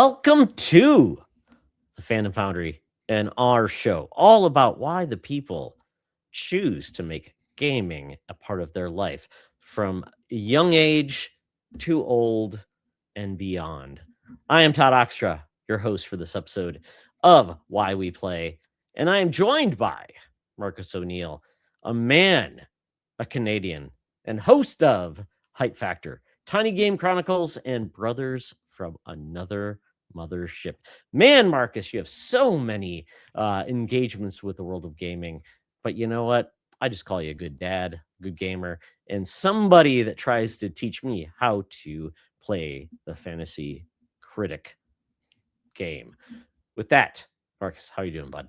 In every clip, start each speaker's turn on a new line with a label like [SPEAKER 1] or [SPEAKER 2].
[SPEAKER 1] Welcome to the Fandom Foundry and our show, all about why the people choose to make gaming a part of their life from young age to old and beyond. I am Todd Oxtra, your host for this episode of Why We Play, and I am joined by Marcus O'Neill, a man, a Canadian, and host of HypeFactor, Tiny Game Chronicles, and Brothers from Another Mothership. Man, Marcus, you have so many engagements with the world of gaming, but you know what? I just call you a good dad, good gamer, and somebody that tries to teach me how to play the Fantasy Critic game. With that, Marcus, how you doing, bud?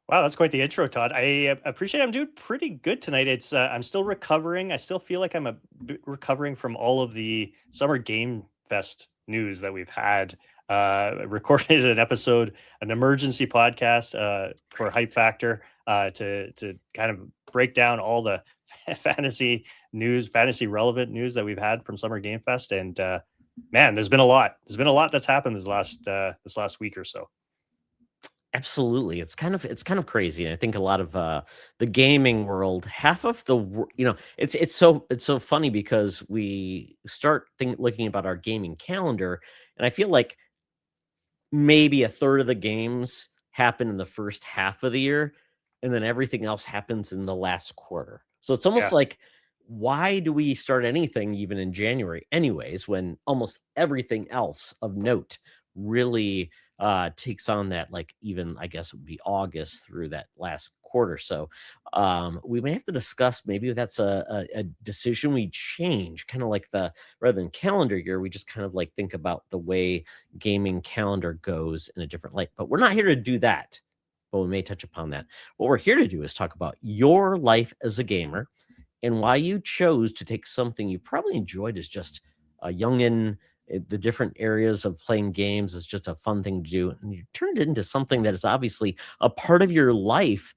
[SPEAKER 2] Wow, that's quite the intro, Todd. I appreciate I'm doing pretty good tonight. It's I'm still recovering. I still feel like I'm a bit recovering from all of the Summer Game Fest news that we've had. Recorded an episode, an emergency podcast for HypeFactor to kind of break down all the fantasy news, fantasy relevant news that we've had from Summer Game Fest. And man, there's been a lot. There's been a lot that's happened this last week or so.
[SPEAKER 1] Absolutely. It's kind of crazy. And I think a lot of the gaming world, half of it's so funny because we start looking about our gaming calendar, and I feel like maybe a third of the games happen in the first half of the year, and then everything else happens in the last quarter. So it's almost
[SPEAKER 2] Yeah.
[SPEAKER 1] like, why do we start anything even in January anyways, when almost everything else of note really takes on that, like, even I guess it would be August through that last quarter. So we may have to discuss, maybe that's a decision we change, kind of like the, rather than calendar year, we just kind of like think about the way gaming calendar goes in a different light. But we're not here to do that, but we may touch upon that. What we're here to do is talk about your life as a gamer and why you chose to take something you probably enjoyed as just a youngin', the different areas of playing games is just a fun thing to do, and you turned it into something that is obviously a part of your life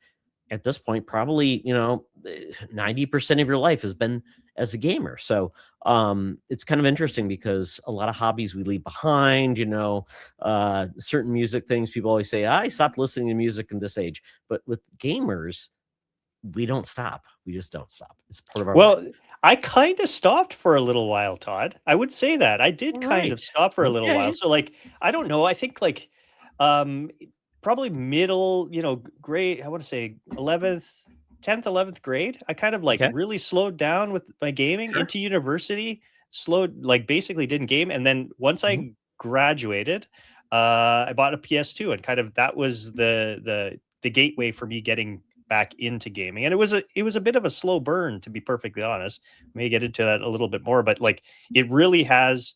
[SPEAKER 1] at this point. Probably, 90% of your life has been as a gamer. So it's kind of interesting because a lot of hobbies we leave behind, certain music things, people always say, I stopped listening to music in this age. But with gamers, we don't stop. We just don't stop. It's part of our life.
[SPEAKER 2] Well, I kind of stopped for a little while, Todd. I would say that. I did
[SPEAKER 1] All
[SPEAKER 2] kind of
[SPEAKER 1] right.
[SPEAKER 2] stop for a little while.
[SPEAKER 1] Okay.
[SPEAKER 2] So like, I don't know. I think like um probably middle, grade, I want to say 11th, 10th, 11th grade. I kind of like
[SPEAKER 1] Okay.
[SPEAKER 2] really slowed down with my gaming
[SPEAKER 1] Sure.
[SPEAKER 2] into university, slowed like basically didn't game. And then once
[SPEAKER 1] Mhm.
[SPEAKER 2] I graduated, I bought a PS2 and kind of that was the gateway for me getting back into gaming. And it was a bit of a slow burn, to be perfectly honest. May get into that a little bit more, but like it really has,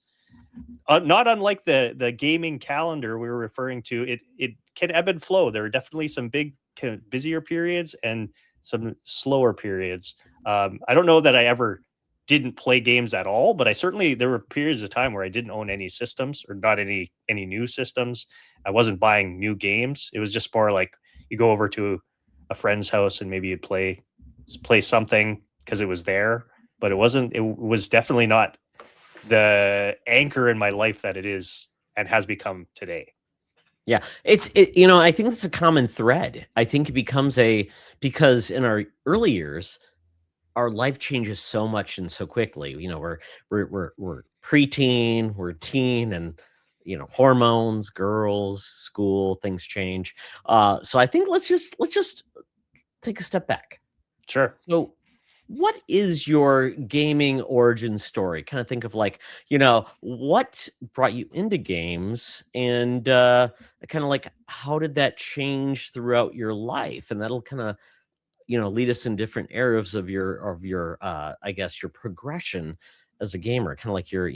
[SPEAKER 2] not unlike the gaming calendar we were referring to, it can ebb and flow. There are definitely some big kind of busier periods and some slower periods. I don't know that I ever didn't play games at all, but I certainly, there were periods of time where I didn't own any systems, or not any new systems. I wasn't buying new games. It was just more like you go over to a friend's house and maybe you'd play something because it was there, but it was definitely not the anchor in my life that it is and has become today.
[SPEAKER 1] Yeah, I think it's a common thread. I think it becomes because in our early years, our life changes so much and so quickly. We're preteen, we're teen, and hormones, girls, school, things change. So I think let's just take a step back.
[SPEAKER 2] Sure.
[SPEAKER 1] So, what is your gaming origin story? Kind of think of, like, what brought you into games, and kind of like, how did that change throughout your life? And that'll kind of, lead us in different areas of your I guess your progression as a gamer, kind of like your,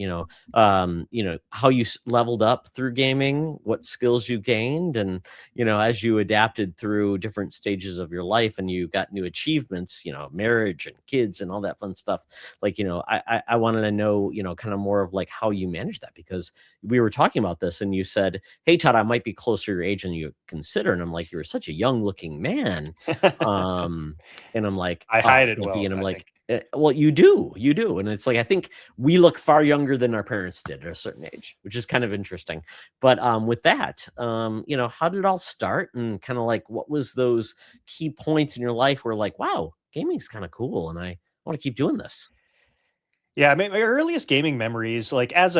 [SPEAKER 1] how you leveled up through gaming, what skills you gained, and as you adapted through different stages of your life and you got new achievements, marriage and kids and all that fun stuff. Like, I wanted to know, kind of more of like how you manage that, because we were talking about this and you said, hey, Todd, I might be closer to your age than you consider. And I'm like, you're such a young looking man. And I'm like,
[SPEAKER 2] I
[SPEAKER 1] "Oh,
[SPEAKER 2] hide
[SPEAKER 1] it
[SPEAKER 2] it
[SPEAKER 1] can't be,"
[SPEAKER 2] well,
[SPEAKER 1] and I'm
[SPEAKER 2] I
[SPEAKER 1] like,
[SPEAKER 2] think.
[SPEAKER 1] Well, you do, and it's like I think we look far younger than our parents did at a certain age, which is kind of interesting. But with that, how did it all start, and kind of like what was those key points in your life where like, wow, gaming's kind of cool, and I want to keep doing this.
[SPEAKER 2] Yeah, my earliest gaming memories, like as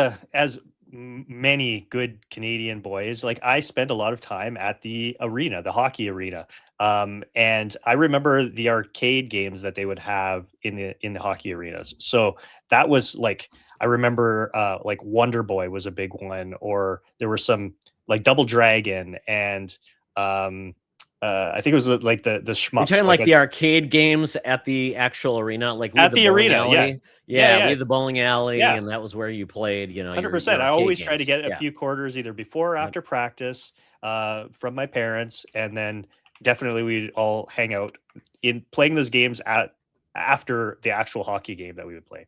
[SPEAKER 2] many good Canadian boys, like I spent a lot of time at the arena, the hockey arena. And I remember the arcade games that they would have in the hockey arenas. So that was like I remember like Wonder Boy was a big one, or there were some like Double Dragon and I think it was like the
[SPEAKER 1] You're
[SPEAKER 2] shmups
[SPEAKER 1] talking
[SPEAKER 2] like
[SPEAKER 1] like the arcade games at the actual arena, like we had
[SPEAKER 2] at
[SPEAKER 1] the
[SPEAKER 2] the
[SPEAKER 1] bowling
[SPEAKER 2] arena. Yeah.
[SPEAKER 1] alley.
[SPEAKER 2] Yeah,
[SPEAKER 1] Yeah, we
[SPEAKER 2] yeah.
[SPEAKER 1] had the bowling alley,
[SPEAKER 2] Yeah.
[SPEAKER 1] and that was where you played, your
[SPEAKER 2] 100%. I
[SPEAKER 1] arcade
[SPEAKER 2] always try to
[SPEAKER 1] games.
[SPEAKER 2] get a
[SPEAKER 1] Yeah.
[SPEAKER 2] few quarters either before or
[SPEAKER 1] Yep.
[SPEAKER 2] after practice from my parents, and then definitely we'd all hang out in playing those games at after the actual hockey game that we would play.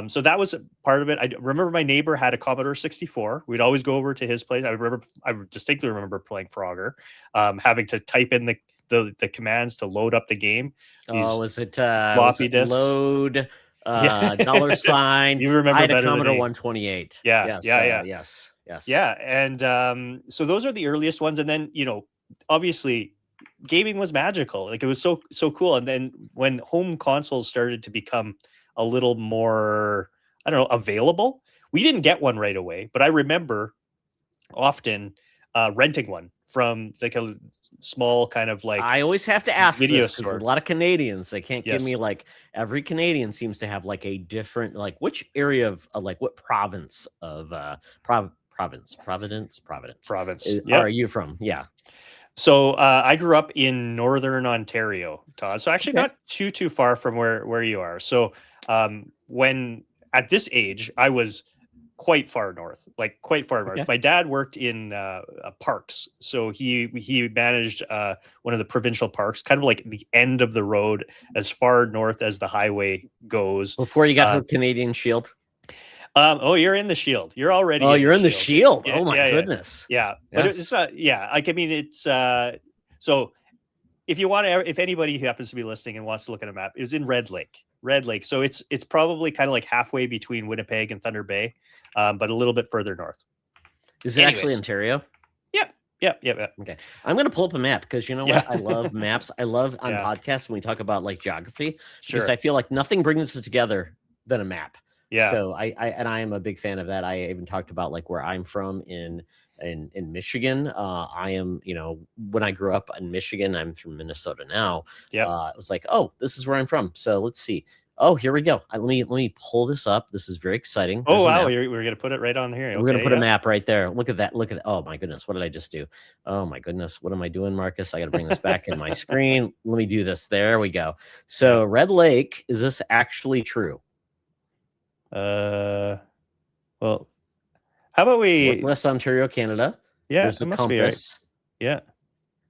[SPEAKER 2] So that was a part of it. I remember my neighbor had a Commodore 64. We'd always go over to his place. I distinctly remember playing Frogger, having to type in the commands to load up the game.
[SPEAKER 1] Oh,
[SPEAKER 2] These
[SPEAKER 1] was
[SPEAKER 2] floppy
[SPEAKER 1] it
[SPEAKER 2] disks.
[SPEAKER 1] load,
[SPEAKER 2] Yeah,
[SPEAKER 1] $sign?
[SPEAKER 2] you
[SPEAKER 1] I
[SPEAKER 2] remember
[SPEAKER 1] had a
[SPEAKER 2] better than
[SPEAKER 1] Commodore
[SPEAKER 2] me.
[SPEAKER 1] 128.
[SPEAKER 2] Yeah,
[SPEAKER 1] Yes,
[SPEAKER 2] yeah, yeah.
[SPEAKER 1] yes.
[SPEAKER 2] Yeah, and so those are the earliest ones, and then obviously, gaming was magical. Like it was so cool. And then when home consoles started to become a little more, I don't know, available, we didn't get one right away. But I remember often renting one from like a small kind of like
[SPEAKER 1] I always have to ask
[SPEAKER 2] video
[SPEAKER 1] this because a
[SPEAKER 2] store.
[SPEAKER 1] lot of Canadians, they can't give me
[SPEAKER 2] Yes,
[SPEAKER 1] like every Canadian seems to have like a different, like which area of like what province of Providence
[SPEAKER 2] province.
[SPEAKER 1] are
[SPEAKER 2] Yep.
[SPEAKER 1] you from? Yeah.
[SPEAKER 2] So I grew up in northern Ontario, Todd. So actually
[SPEAKER 1] Okay.
[SPEAKER 2] not too far from where you are. So when at this age, I was quite far north, like quite far north.
[SPEAKER 1] Okay.
[SPEAKER 2] My dad worked in parks, so he managed one of the provincial parks, kind of like the end of the road, as far north as the highway goes.
[SPEAKER 1] Before you got to
[SPEAKER 2] Uh,
[SPEAKER 1] the Canadian Shield.
[SPEAKER 2] oh, you're in the Shield. You're already
[SPEAKER 1] Oh,
[SPEAKER 2] in the
[SPEAKER 1] you're in the
[SPEAKER 2] Shield.
[SPEAKER 1] Shield.
[SPEAKER 2] Yeah,
[SPEAKER 1] Oh my
[SPEAKER 2] yeah, yeah,
[SPEAKER 1] goodness.
[SPEAKER 2] yeah. But it's
[SPEAKER 1] Yes.
[SPEAKER 2] not. Yeah, like I mean, it's so if you want to, if anybody who happens to be listening and wants to look at a map, it was in Red Lake. Red Lake. So it's probably kind of like halfway between Winnipeg and Thunder Bay, but a little bit further north.
[SPEAKER 1] Is it actually
[SPEAKER 2] Anyways,
[SPEAKER 1] Ontario?
[SPEAKER 2] yep.
[SPEAKER 1] Okay. I'm going to pull up a map because you know
[SPEAKER 2] Yeah.
[SPEAKER 1] what? I love maps. I love on
[SPEAKER 2] Yeah,
[SPEAKER 1] podcasts when we talk about like geography because
[SPEAKER 2] sure.
[SPEAKER 1] I feel like nothing brings us together than a map.
[SPEAKER 2] Yeah.
[SPEAKER 1] So I am a big fan of that. I even talked about like where I'm from in Michigan. I am, when I grew up in Michigan, I'm from Minnesota now.
[SPEAKER 2] Yep.
[SPEAKER 1] It was like, oh, this is where I'm from. So let's see. Oh, here we go. Let me pull this up. This is very exciting.
[SPEAKER 2] Oh
[SPEAKER 1] There's a
[SPEAKER 2] wow,
[SPEAKER 1] map.
[SPEAKER 2] we're gonna put it right on here.
[SPEAKER 1] We're gonna
[SPEAKER 2] Okay,
[SPEAKER 1] put a
[SPEAKER 2] yeah.
[SPEAKER 1] map right there. Look at that. Look at that. Oh my goodness. What did I just do? Oh my goodness. What am I doing, Marcus? I gotta bring this back in my screen. Let me do this. There we go. So
[SPEAKER 2] Yeah.
[SPEAKER 1] Red Lake, is this actually true?
[SPEAKER 2] Well, how about we?
[SPEAKER 1] Northwest Ontario, Canada.
[SPEAKER 2] Yeah,
[SPEAKER 1] There's
[SPEAKER 2] it
[SPEAKER 1] a
[SPEAKER 2] must be right.
[SPEAKER 1] compass.
[SPEAKER 2] Yeah.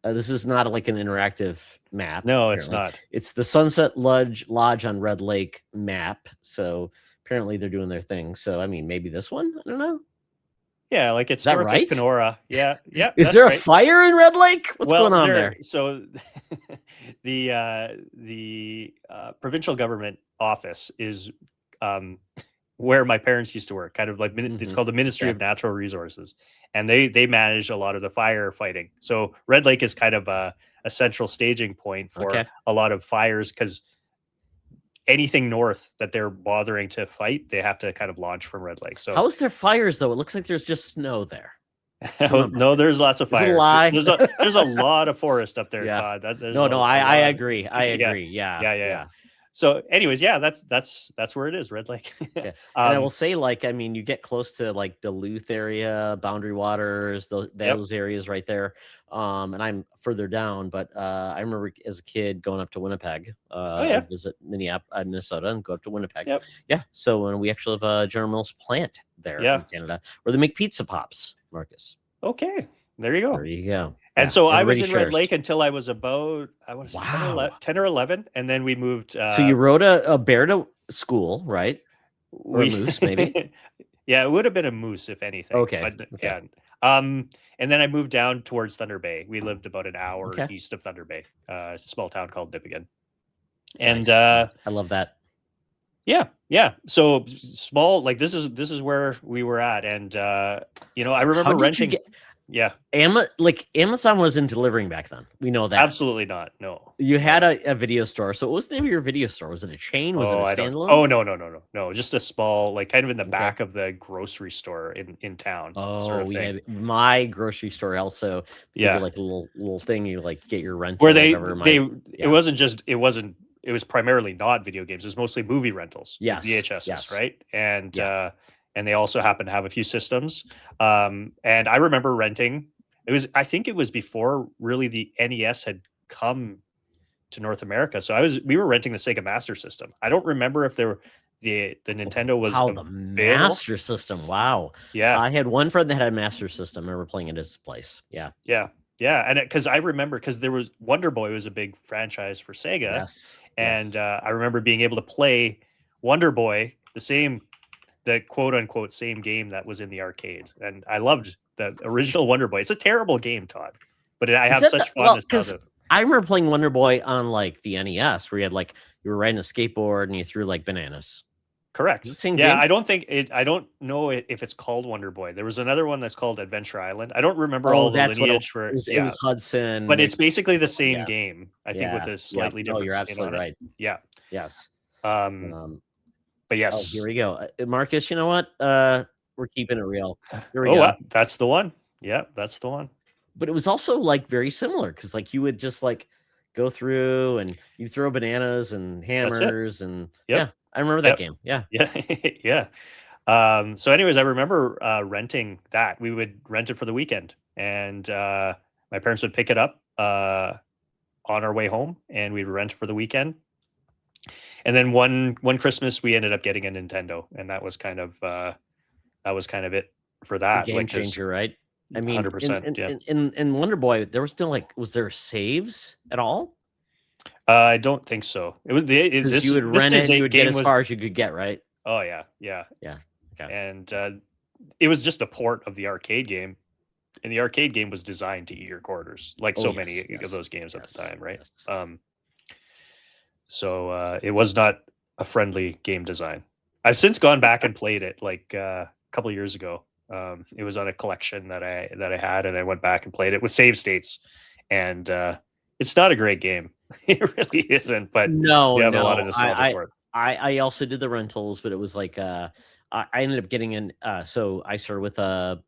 [SPEAKER 1] This is not like an interactive map.
[SPEAKER 2] No, it's
[SPEAKER 1] Apparently.
[SPEAKER 2] not.
[SPEAKER 1] It's the Sunset Lodge on Red Lake map. So apparently they're doing their thing. So I mean, maybe this one. I don't know.
[SPEAKER 2] Yeah, like it's
[SPEAKER 1] Is that
[SPEAKER 2] north
[SPEAKER 1] right?
[SPEAKER 2] of Kenora. Yeah, yeah.
[SPEAKER 1] Is
[SPEAKER 2] That's
[SPEAKER 1] there a
[SPEAKER 2] right.
[SPEAKER 1] fire in Red Lake? What's going on there?
[SPEAKER 2] So the provincial government office is where my parents used to work, kind of like it's called the Ministry of Natural Resources, and they manage a lot of the firefighting. So Red Lake is kind of a central staging point for a lot of fires because anything north that they're bothering to fight, they have to kind of launch from Red Lake. So
[SPEAKER 1] how is there fires though? It looks like there's just snow there.
[SPEAKER 2] no, there's lots of fires.
[SPEAKER 1] Is it a lie?
[SPEAKER 2] There's a lot of forest up there,
[SPEAKER 1] Yeah.
[SPEAKER 2] Todd.
[SPEAKER 1] I agree. I agree.
[SPEAKER 2] Yeah. So, anyways, yeah, that's where it is, Red Lake.
[SPEAKER 1] Yeah. And I will say, like, I mean, you get close to like Duluth area, Boundary Waters, those areas right there. And I'm further down, but I remember as a kid going up to Winnipeg, I'd visit Minnesota and go up to Winnipeg.
[SPEAKER 2] Yep.
[SPEAKER 1] Yeah. So when we actually have a General Mills plant there in Canada where they make pizza pops, Marcus.
[SPEAKER 2] Okay. There you go.
[SPEAKER 1] There you go.
[SPEAKER 2] And so I was in
[SPEAKER 1] shares.
[SPEAKER 2] Red Lake until I was about, I want to say 10 or 11. And then we moved.
[SPEAKER 1] So you rode a bear to school, right? Or a moose, maybe?
[SPEAKER 2] Yeah, it would have been a moose, if anything.
[SPEAKER 1] Okay.
[SPEAKER 2] But, yeah. And then I moved down towards Thunder Bay. We lived about an hour east of Thunder Bay. It's a small town called Nipigon. And
[SPEAKER 1] nice. I love that.
[SPEAKER 2] Yeah. So small, like this is where we were at, and I
[SPEAKER 1] How
[SPEAKER 2] remember
[SPEAKER 1] did you
[SPEAKER 2] renting.
[SPEAKER 1] get
[SPEAKER 2] Yeah,
[SPEAKER 1] Amazon wasn't delivering back then. We know that.
[SPEAKER 2] absolutely not. No,
[SPEAKER 1] You had
[SPEAKER 2] no.
[SPEAKER 1] a video store. So what was the name of your video store? Was it a chain? Was it a
[SPEAKER 2] Oh, I don't.
[SPEAKER 1] standalone?
[SPEAKER 2] Oh, no. Just a small, like kind of in the
[SPEAKER 1] Okay.
[SPEAKER 2] back of the grocery store in town, sort
[SPEAKER 1] Oh,
[SPEAKER 2] of
[SPEAKER 1] we
[SPEAKER 2] thing.
[SPEAKER 1] had my grocery store also give you
[SPEAKER 2] Yeah,
[SPEAKER 1] like a little thing. You like get your
[SPEAKER 2] where
[SPEAKER 1] rental,
[SPEAKER 2] they
[SPEAKER 1] whatever.
[SPEAKER 2] they
[SPEAKER 1] Yeah.
[SPEAKER 2] it was primarily not video games. It was mostly movie rentals with
[SPEAKER 1] Yes.
[SPEAKER 2] VHSs,
[SPEAKER 1] Yes.
[SPEAKER 2] right?
[SPEAKER 1] Yeah.
[SPEAKER 2] And they also happened to have a few systems. And I remember renting. I think it was before really the NES had come to North America. So we were renting the Sega Master System. I don't remember if the Nintendo was
[SPEAKER 1] Wow, the
[SPEAKER 2] available.
[SPEAKER 1] Master System. Wow.
[SPEAKER 2] Yeah,
[SPEAKER 1] I had one friend that had a Master System. I remember playing at his place. Yeah.
[SPEAKER 2] yeah, and because I remember because there was Wonder Boy was a big franchise for Sega,
[SPEAKER 1] Yes.
[SPEAKER 2] and
[SPEAKER 1] Yes.
[SPEAKER 2] I remember being able to play Wonder Boy, the quote unquote same game that was in the arcade, and I loved the original Wonder Boy. It's a terrible game, Todd, but I
[SPEAKER 1] Is
[SPEAKER 2] have
[SPEAKER 1] that
[SPEAKER 2] such
[SPEAKER 1] well?
[SPEAKER 2] fondness
[SPEAKER 1] Because I remember playing Wonder Boy on like the NES, where you had like you were riding a skateboard and you threw like bananas. Is it the
[SPEAKER 2] Correct.
[SPEAKER 1] same
[SPEAKER 2] Yeah,
[SPEAKER 1] game?
[SPEAKER 2] I don't think it. I don't know if it's called Wonder Boy. There was another one that's called Adventure Island. I don't remember
[SPEAKER 1] Oh,
[SPEAKER 2] all the
[SPEAKER 1] that's what it was.
[SPEAKER 2] lineage for.
[SPEAKER 1] It
[SPEAKER 2] Yeah,
[SPEAKER 1] was Hudson.
[SPEAKER 2] but
[SPEAKER 1] Maybe.
[SPEAKER 2] it's basically the same
[SPEAKER 1] Yeah.
[SPEAKER 2] game. I think with
[SPEAKER 1] Yeah.
[SPEAKER 2] a
[SPEAKER 1] Yeah.
[SPEAKER 2] slightly
[SPEAKER 1] No,
[SPEAKER 2] different
[SPEAKER 1] you're
[SPEAKER 2] spin on
[SPEAKER 1] absolutely
[SPEAKER 2] it.
[SPEAKER 1] right.
[SPEAKER 2] Yeah.
[SPEAKER 1] Yes.
[SPEAKER 2] Um.
[SPEAKER 1] Um,
[SPEAKER 2] But
[SPEAKER 1] oh, here
[SPEAKER 2] yes.
[SPEAKER 1] we go. Marcus, you know what? We're keeping it real. Here we
[SPEAKER 2] Oh,
[SPEAKER 1] go.
[SPEAKER 2] wow, that's the one. Yeah, that's the one.
[SPEAKER 1] But it was also like very similar because like you would just like go through and you throw bananas and
[SPEAKER 2] That's it.
[SPEAKER 1] hammers and
[SPEAKER 2] Yep.
[SPEAKER 1] yeah, I remember that
[SPEAKER 2] Yep.
[SPEAKER 1] game. Yeah.
[SPEAKER 2] Yeah. Yeah. So anyways, I remember renting that. We would rent it for the weekend, and my parents would pick it up on our way home, and we'd rent it for the weekend. And then one Christmas, we ended up getting a Nintendo, and that was kind of it for
[SPEAKER 1] The
[SPEAKER 2] that.
[SPEAKER 1] game
[SPEAKER 2] Like, because
[SPEAKER 1] changer, right? I mean,
[SPEAKER 2] 100%, yeah.
[SPEAKER 1] in Wonder Boy, there was still like was there saves at all?
[SPEAKER 2] I don't think so. It was
[SPEAKER 1] Because you would
[SPEAKER 2] this
[SPEAKER 1] rent it and you would get
[SPEAKER 2] game
[SPEAKER 1] as
[SPEAKER 2] was.
[SPEAKER 1] far as you could get, right?
[SPEAKER 2] Oh yeah, yeah,
[SPEAKER 1] Yeah. Okay.
[SPEAKER 2] and it was just a port of the arcade game, and the arcade game was designed to eat your quarters, like
[SPEAKER 1] Oh
[SPEAKER 2] so
[SPEAKER 1] yes,
[SPEAKER 2] many of
[SPEAKER 1] yes,
[SPEAKER 2] those games at the
[SPEAKER 1] yes,
[SPEAKER 2] time, right?
[SPEAKER 1] yes.
[SPEAKER 2] So it was not a friendly game design. I've since gone back and played it like a couple years ago. It was on a collection that I had, and I went back and played it with save states, and it's not a great game. It really isn't, but
[SPEAKER 1] No,
[SPEAKER 2] you have a lot of
[SPEAKER 1] no.
[SPEAKER 2] nostalgia for it.
[SPEAKER 1] I also did the rentals, but it was like I ended up getting in so I started with a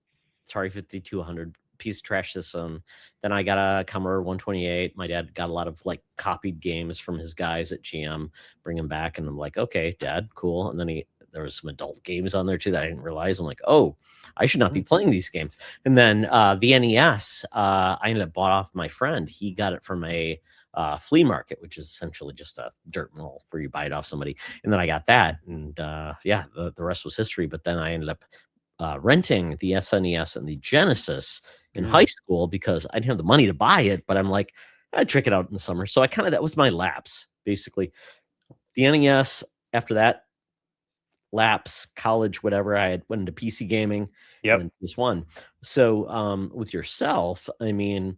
[SPEAKER 1] Atari 5200 piece of trash system. Then I got a Commodore 128. My dad got a lot of like copied games from his guys at GM, bring them back, and I'm like, okay, Dad, cool. And then there was some adult games on there too that I didn't realize. I'm like, oh, I should not be
[SPEAKER 2] Mhm.
[SPEAKER 1] playing these games. And then the NES, I ended up bought off my friend. He got it from a flea market, which is essentially just a dirt mall where you buy it off somebody. And then I got that, and yeah, the rest was history. But then I ended up renting the SNES and the Genesis in high
[SPEAKER 2] Mm.
[SPEAKER 1] school because I didn't have the money to buy it. But I'm like, I'd check it out in the summer. So I kind of that was my lapse basically. The NES after that lapse, college, whatever. I had went into PC gaming and
[SPEAKER 2] Yep.
[SPEAKER 1] then just one. So with yourself, I mean,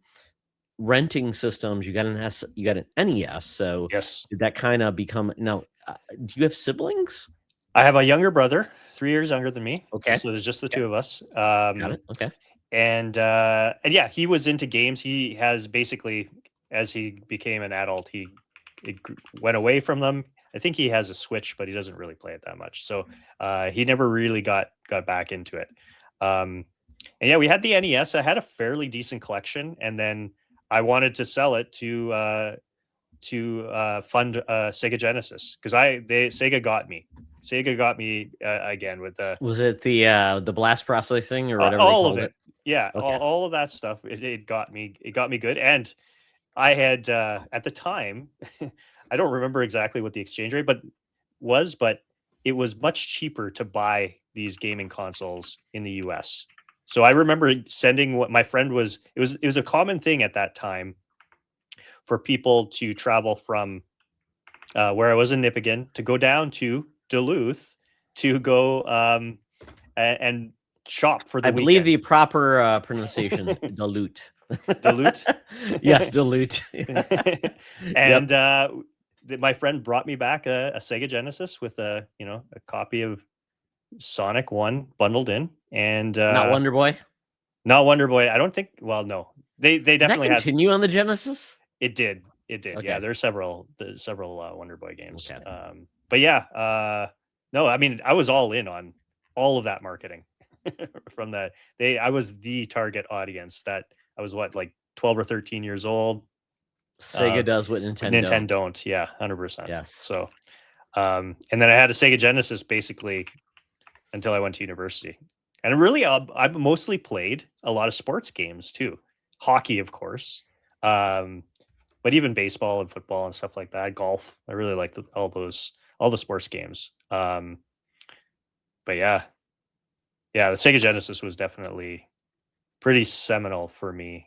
[SPEAKER 1] renting systems, you got an NES. So
[SPEAKER 2] Yes.
[SPEAKER 1] did that kind of become now? Do you have siblings?
[SPEAKER 2] I have a younger brother, 3 years younger than me.
[SPEAKER 1] Okay,
[SPEAKER 2] So there's just the
[SPEAKER 1] okay,
[SPEAKER 2] two of us.
[SPEAKER 1] got it. Okay,
[SPEAKER 2] And yeah, he was into games. He has basically, as he became an adult, went away from them. I think he has a Switch, but he doesn't really play it that much. So he never really got back into it. And yeah, we had the NES. I had a fairly decent collection, and then I wanted to sell it to fund Sega Genesis because Sega got me. Sega got me again with
[SPEAKER 1] was it the blast processing or whatever they
[SPEAKER 2] all of
[SPEAKER 1] called it?
[SPEAKER 2] it. Yeah,
[SPEAKER 1] Okay,
[SPEAKER 2] all of that stuff. It got me. It got me good, and I had at the time. I don't remember exactly what the exchange rate, but it was much cheaper to buy these gaming consoles in the U.S. So I remember sending what my friend was. It was a common thing at that time for people to travel from where I was in Nipigon to go down to Duluth to go and shop for the
[SPEAKER 1] I believe the
[SPEAKER 2] weekend.
[SPEAKER 1] proper pronunciation dilute.
[SPEAKER 2] Duluth.
[SPEAKER 1] Yes, dilute. Yep.
[SPEAKER 2] And my friend brought me back a Sega Genesis with a copy of Sonic 1 bundled in, and
[SPEAKER 1] Not Wonder Boy.
[SPEAKER 2] not Wonder Boy. I don't think. Well, no, they
[SPEAKER 1] Did that
[SPEAKER 2] definitely had.
[SPEAKER 1] continue on the Genesis?
[SPEAKER 2] It did. It did. Yeah,
[SPEAKER 1] Okay.
[SPEAKER 2] there's several Wonder Boy games.
[SPEAKER 1] Okay.
[SPEAKER 2] But yeah, no, I mean, I was all in on all of that marketing from that. I was the target audience. That I was what, like 12 or 13 years old.
[SPEAKER 1] Sega does what
[SPEAKER 2] But
[SPEAKER 1] Nintendo
[SPEAKER 2] Nintendo
[SPEAKER 1] don't.
[SPEAKER 2] don't. Yeah, 100%.
[SPEAKER 1] Yes.
[SPEAKER 2] So, and then I had a Sega Genesis basically until I went to university. And really, I've mostly played a lot of sports games too. Hockey, of course. But even baseball and football and stuff like that. Golf. I really liked all the sports games. But yeah. Yeah, the Sega Genesis was definitely pretty seminal for me.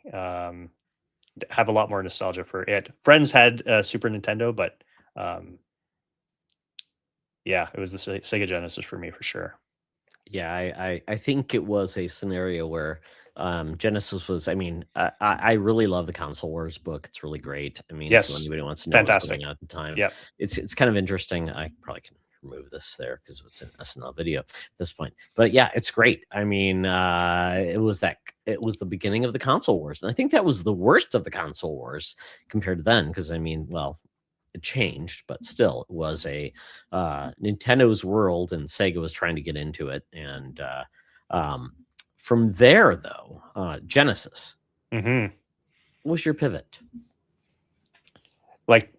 [SPEAKER 2] Have a lot more nostalgia for it. Friends had Super Nintendo, but yeah, it was the Sega Genesis for me for sure.
[SPEAKER 1] Yeah, I think it was a scenario where Genesis was. I mean, I really love the Console Wars book. It's really great. I mean, if
[SPEAKER 2] Yes,
[SPEAKER 1] anybody wants to know what's
[SPEAKER 2] fantastic.
[SPEAKER 1] going on at the time,
[SPEAKER 2] Yeah,
[SPEAKER 1] it's kind of interesting. I probably can remove this there because it's an SNL video at this point. But yeah, it's great. I mean, it was the beginning of the Console Wars, and I think that was the worst of the Console Wars compared to then. Because I mean, well, it changed, but still, it was a Nintendo's world, and Sega was trying to get into it. And um, from there, though, Genesis
[SPEAKER 2] hmm
[SPEAKER 1] was your pivot.
[SPEAKER 2] like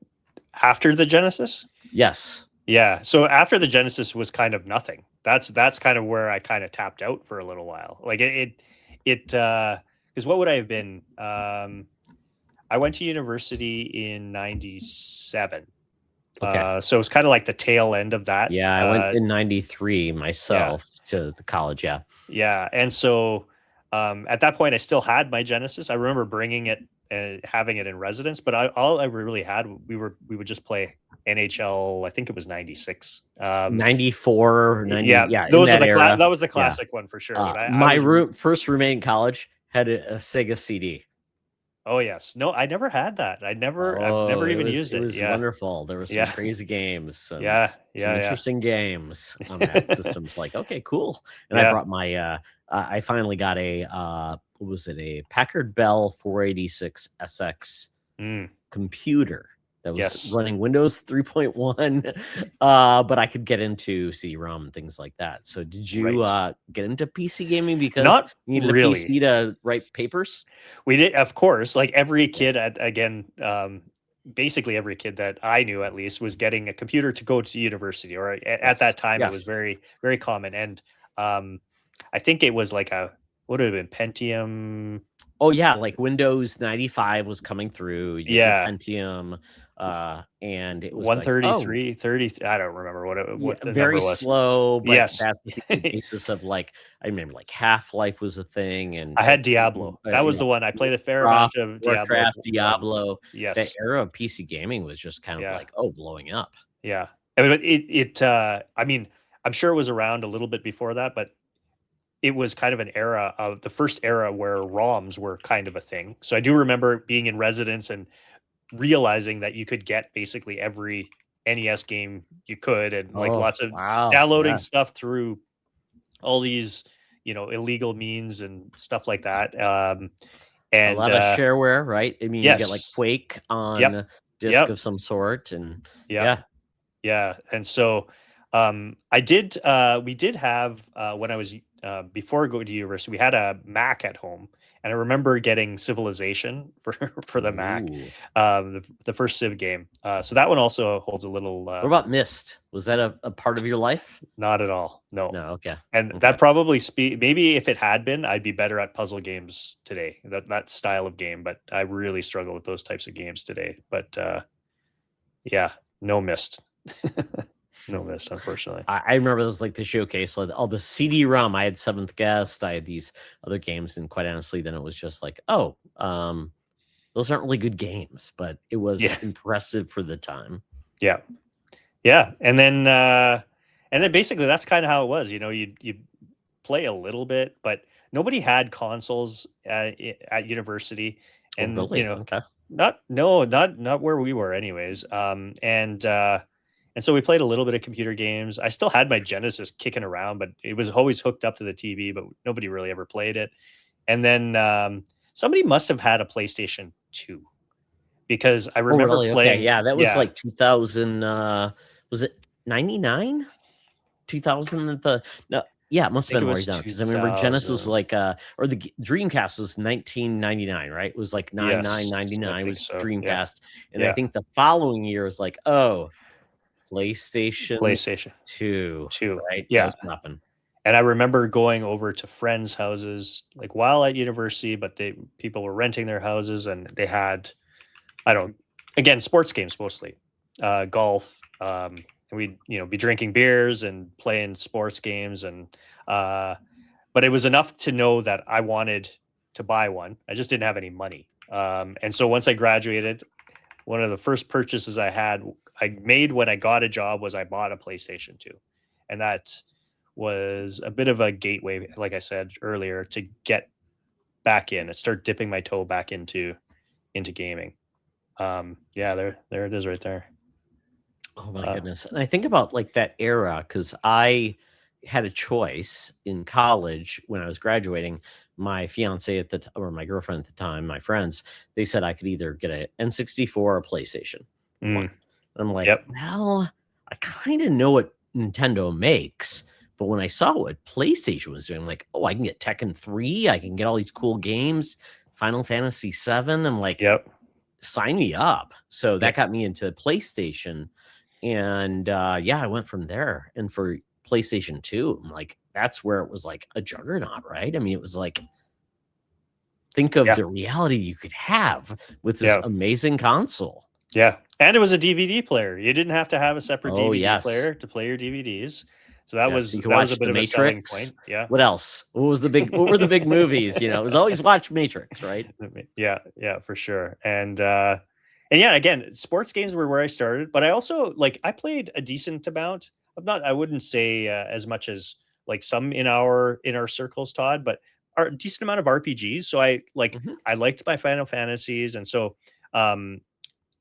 [SPEAKER 2] after the Genesis.
[SPEAKER 1] Yes.
[SPEAKER 2] Yeah, so after the Genesis was kind of nothing. That's kind of where I kind of tapped out for a little while. Like because what would I have been? I went to university in '97.
[SPEAKER 1] Okay.
[SPEAKER 2] So it's kind of like the tail end of that.
[SPEAKER 1] Yeah, I went in '93 myself to the college. Yeah.
[SPEAKER 2] Yeah, and so at that point, I still had my Genesis. I remember bringing it, having it in residence, but all I really had, we would just play NHL. I think it was '96,
[SPEAKER 1] 94, 90.
[SPEAKER 2] yeah,
[SPEAKER 1] Yeah, in
[SPEAKER 2] those are
[SPEAKER 1] that
[SPEAKER 2] the
[SPEAKER 1] era.
[SPEAKER 2] that was the
[SPEAKER 1] Yeah.
[SPEAKER 2] classic one for sure. But
[SPEAKER 1] My first roommate in college had a Sega CD.
[SPEAKER 2] Oh yes, no, I never had that. I've
[SPEAKER 1] Oh,
[SPEAKER 2] never even
[SPEAKER 1] it
[SPEAKER 2] used it.
[SPEAKER 1] was
[SPEAKER 2] Yeah,
[SPEAKER 1] wonderful. There were some
[SPEAKER 2] yeah,
[SPEAKER 1] crazy games, some
[SPEAKER 2] yeah.
[SPEAKER 1] interesting games on that system's like, okay, cool. And I
[SPEAKER 2] Yeah.
[SPEAKER 1] brought my I finally got a what was it, a Packard Bell 486 SX
[SPEAKER 2] Mm,
[SPEAKER 1] computer that was
[SPEAKER 2] yes.
[SPEAKER 1] running Windows 3.1, but I could get into CD-ROM and things like that. So did you
[SPEAKER 2] Right.
[SPEAKER 1] get into PC gaming because
[SPEAKER 2] Not
[SPEAKER 1] you needed a
[SPEAKER 2] really.
[SPEAKER 1] PC to write papers?
[SPEAKER 2] We did, of course, like every
[SPEAKER 1] Yeah.
[SPEAKER 2] kid basically every kid that I knew at least was getting a computer to go to university, or at
[SPEAKER 1] Yes.
[SPEAKER 2] that time it was
[SPEAKER 1] Yes.
[SPEAKER 2] very, very common. And um, I think it was like what would have been Pentium.
[SPEAKER 1] Oh, yeah, like Windows 95 was coming through, you get your
[SPEAKER 2] Yeah.
[SPEAKER 1] Pentium, and it was like, oh,
[SPEAKER 2] 133, 30. I don't remember
[SPEAKER 1] yeah,
[SPEAKER 2] what the number
[SPEAKER 1] very
[SPEAKER 2] was.
[SPEAKER 1] slow, but
[SPEAKER 2] Yes.
[SPEAKER 1] that's the basis of, like, I remember, like, Half-Life was a thing, and
[SPEAKER 2] I had Diablo. That was
[SPEAKER 1] yeah,
[SPEAKER 2] the one. I played a fair
[SPEAKER 1] Warcraft
[SPEAKER 2] amount of Diablo
[SPEAKER 1] Warcraft,
[SPEAKER 2] 1.
[SPEAKER 1] Diablo. That
[SPEAKER 2] Yes.
[SPEAKER 1] era of PC gaming was just kind of
[SPEAKER 2] Yeah.
[SPEAKER 1] like, oh, blowing up.
[SPEAKER 2] Yeah. I mean, I mean, I'm sure it was around a little bit before that, but it was kind of an era of the first era where ROMs were kind of a thing. So I do remember being in residence and realizing that you could get basically every NES game you could, and like
[SPEAKER 1] Oh,
[SPEAKER 2] lots of
[SPEAKER 1] wow,
[SPEAKER 2] downloading
[SPEAKER 1] yeah.
[SPEAKER 2] stuff through all these, illegal means and stuff like that.
[SPEAKER 1] A
[SPEAKER 2] And
[SPEAKER 1] lot of shareware, right? I mean, you get, like,
[SPEAKER 2] yes,
[SPEAKER 1] Quake
[SPEAKER 2] yep,
[SPEAKER 1] on disk
[SPEAKER 2] yep,
[SPEAKER 1] of some sort, and
[SPEAKER 2] yeah.
[SPEAKER 1] yeah.
[SPEAKER 2] Yeah, and so we did have when I was before going to university, we had a Mac at home, and I remember getting Civilization for for the Mac,
[SPEAKER 1] Ooh.
[SPEAKER 2] the first Civ game. So that one also holds a little.
[SPEAKER 1] What about Myst? Was that a part of your life?
[SPEAKER 2] Not at all, no.
[SPEAKER 1] No, okay,
[SPEAKER 2] And
[SPEAKER 1] okay.
[SPEAKER 2] that probably maybe if it had been, I'd be better at puzzle games today. That style of game, but I really struggle with those types of games today. But yeah, no missed. No miss, unfortunately.
[SPEAKER 1] I remember it was like the showcase with all the CD-ROM. I had Seventh Guest, I had these other games, and quite honestly, then it was just like, oh, those aren't really good games, but it was
[SPEAKER 2] Yeah,
[SPEAKER 1] impressive for the time.
[SPEAKER 2] yeah, yeah. And then basically that's kind of how it was. You play a little bit, but nobody had consoles at university,
[SPEAKER 1] Oh,
[SPEAKER 2] and
[SPEAKER 1] really? Okay.
[SPEAKER 2] not where we were anyways. And so we played a little bit of computer games. I still had my Genesis kicking around, but it was always hooked up to the TV, but nobody really ever played it. And then somebody must have had a PlayStation 2 because I
[SPEAKER 1] Oh,
[SPEAKER 2] remember
[SPEAKER 1] really? Okay,
[SPEAKER 2] playing.
[SPEAKER 1] yeah, that was
[SPEAKER 2] Yeah,
[SPEAKER 1] like 2000. Was it 99? 2000 at the no, yeah, it
[SPEAKER 2] I
[SPEAKER 1] must have
[SPEAKER 2] think it
[SPEAKER 1] been right
[SPEAKER 2] was
[SPEAKER 1] down because I remember Genesis was
[SPEAKER 2] 2000.
[SPEAKER 1] like or the Dreamcast was 1999, right? It was like
[SPEAKER 2] Yes, I
[SPEAKER 1] 99.99
[SPEAKER 2] think
[SPEAKER 1] was
[SPEAKER 2] so. Yeah,
[SPEAKER 1] Dreamcast, and I
[SPEAKER 2] yeah.
[SPEAKER 1] think the following year was like, oh, PlayStation
[SPEAKER 2] PlayStation
[SPEAKER 1] 2,
[SPEAKER 2] 2.
[SPEAKER 1] right? That
[SPEAKER 2] Yeah.
[SPEAKER 1] was popping.
[SPEAKER 2] And I remember going over to friends' houses like while at university, but people were renting their houses and they had, I don't, again, sports games mostly, golf. And we'd, be drinking beers and playing sports games. Uh, but it was enough to know that I wanted to buy one. I just didn't have any money. And so once I graduated, one of the first purchases I made when I got a job was I bought a PlayStation 2. And that was a bit of a gateway, like I said earlier, to get back in and start dipping my toe back into gaming. Yeah, there it is right there.
[SPEAKER 1] Oh my
[SPEAKER 2] Uh,
[SPEAKER 1] goodness. And I think about like that era because I had a choice in college when I was graduating. My fiance at the or my girlfriend at the time, my friends, they said I could either get a N64 or a PlayStation 1.
[SPEAKER 2] mm,
[SPEAKER 1] I'm like,
[SPEAKER 2] yep,
[SPEAKER 1] well, I kind of know what Nintendo makes. But when I saw what PlayStation was doing, I'm like, oh, I can get Tekken 3, I can get all these cool games, Final Fantasy 7. I'm like,
[SPEAKER 2] yep,
[SPEAKER 1] sign me up. So that
[SPEAKER 2] yep,
[SPEAKER 1] got me into PlayStation. And yeah, I went from there. And for PlayStation 2, I'm like, that's where it was like a juggernaut, right? I mean, it was like, think of
[SPEAKER 2] yeah,
[SPEAKER 1] the reality you could have with this
[SPEAKER 2] yeah,
[SPEAKER 1] amazing console.
[SPEAKER 2] yeah. And it was a DVD player. You didn't have to have a separate
[SPEAKER 1] Oh,
[SPEAKER 2] DVD
[SPEAKER 1] yes.
[SPEAKER 2] player to play your DVDs. So that
[SPEAKER 1] Yes.
[SPEAKER 2] was
[SPEAKER 1] You could
[SPEAKER 2] that was a
[SPEAKER 1] watch
[SPEAKER 2] bit
[SPEAKER 1] The
[SPEAKER 2] of a selling
[SPEAKER 1] Matrix.
[SPEAKER 2] point. Yeah.
[SPEAKER 1] What else? What were the big movies? You know, it was always watch Matrix, right?
[SPEAKER 2] Yeah, yeah, for sure. And yeah, again, sports games were where I started, but I also like I played a decent amount of not I wouldn't say as much as like some in our circles, Todd, but a decent amount of RPGs. So
[SPEAKER 1] Mhm.
[SPEAKER 2] I liked my Final Fantasies, and so um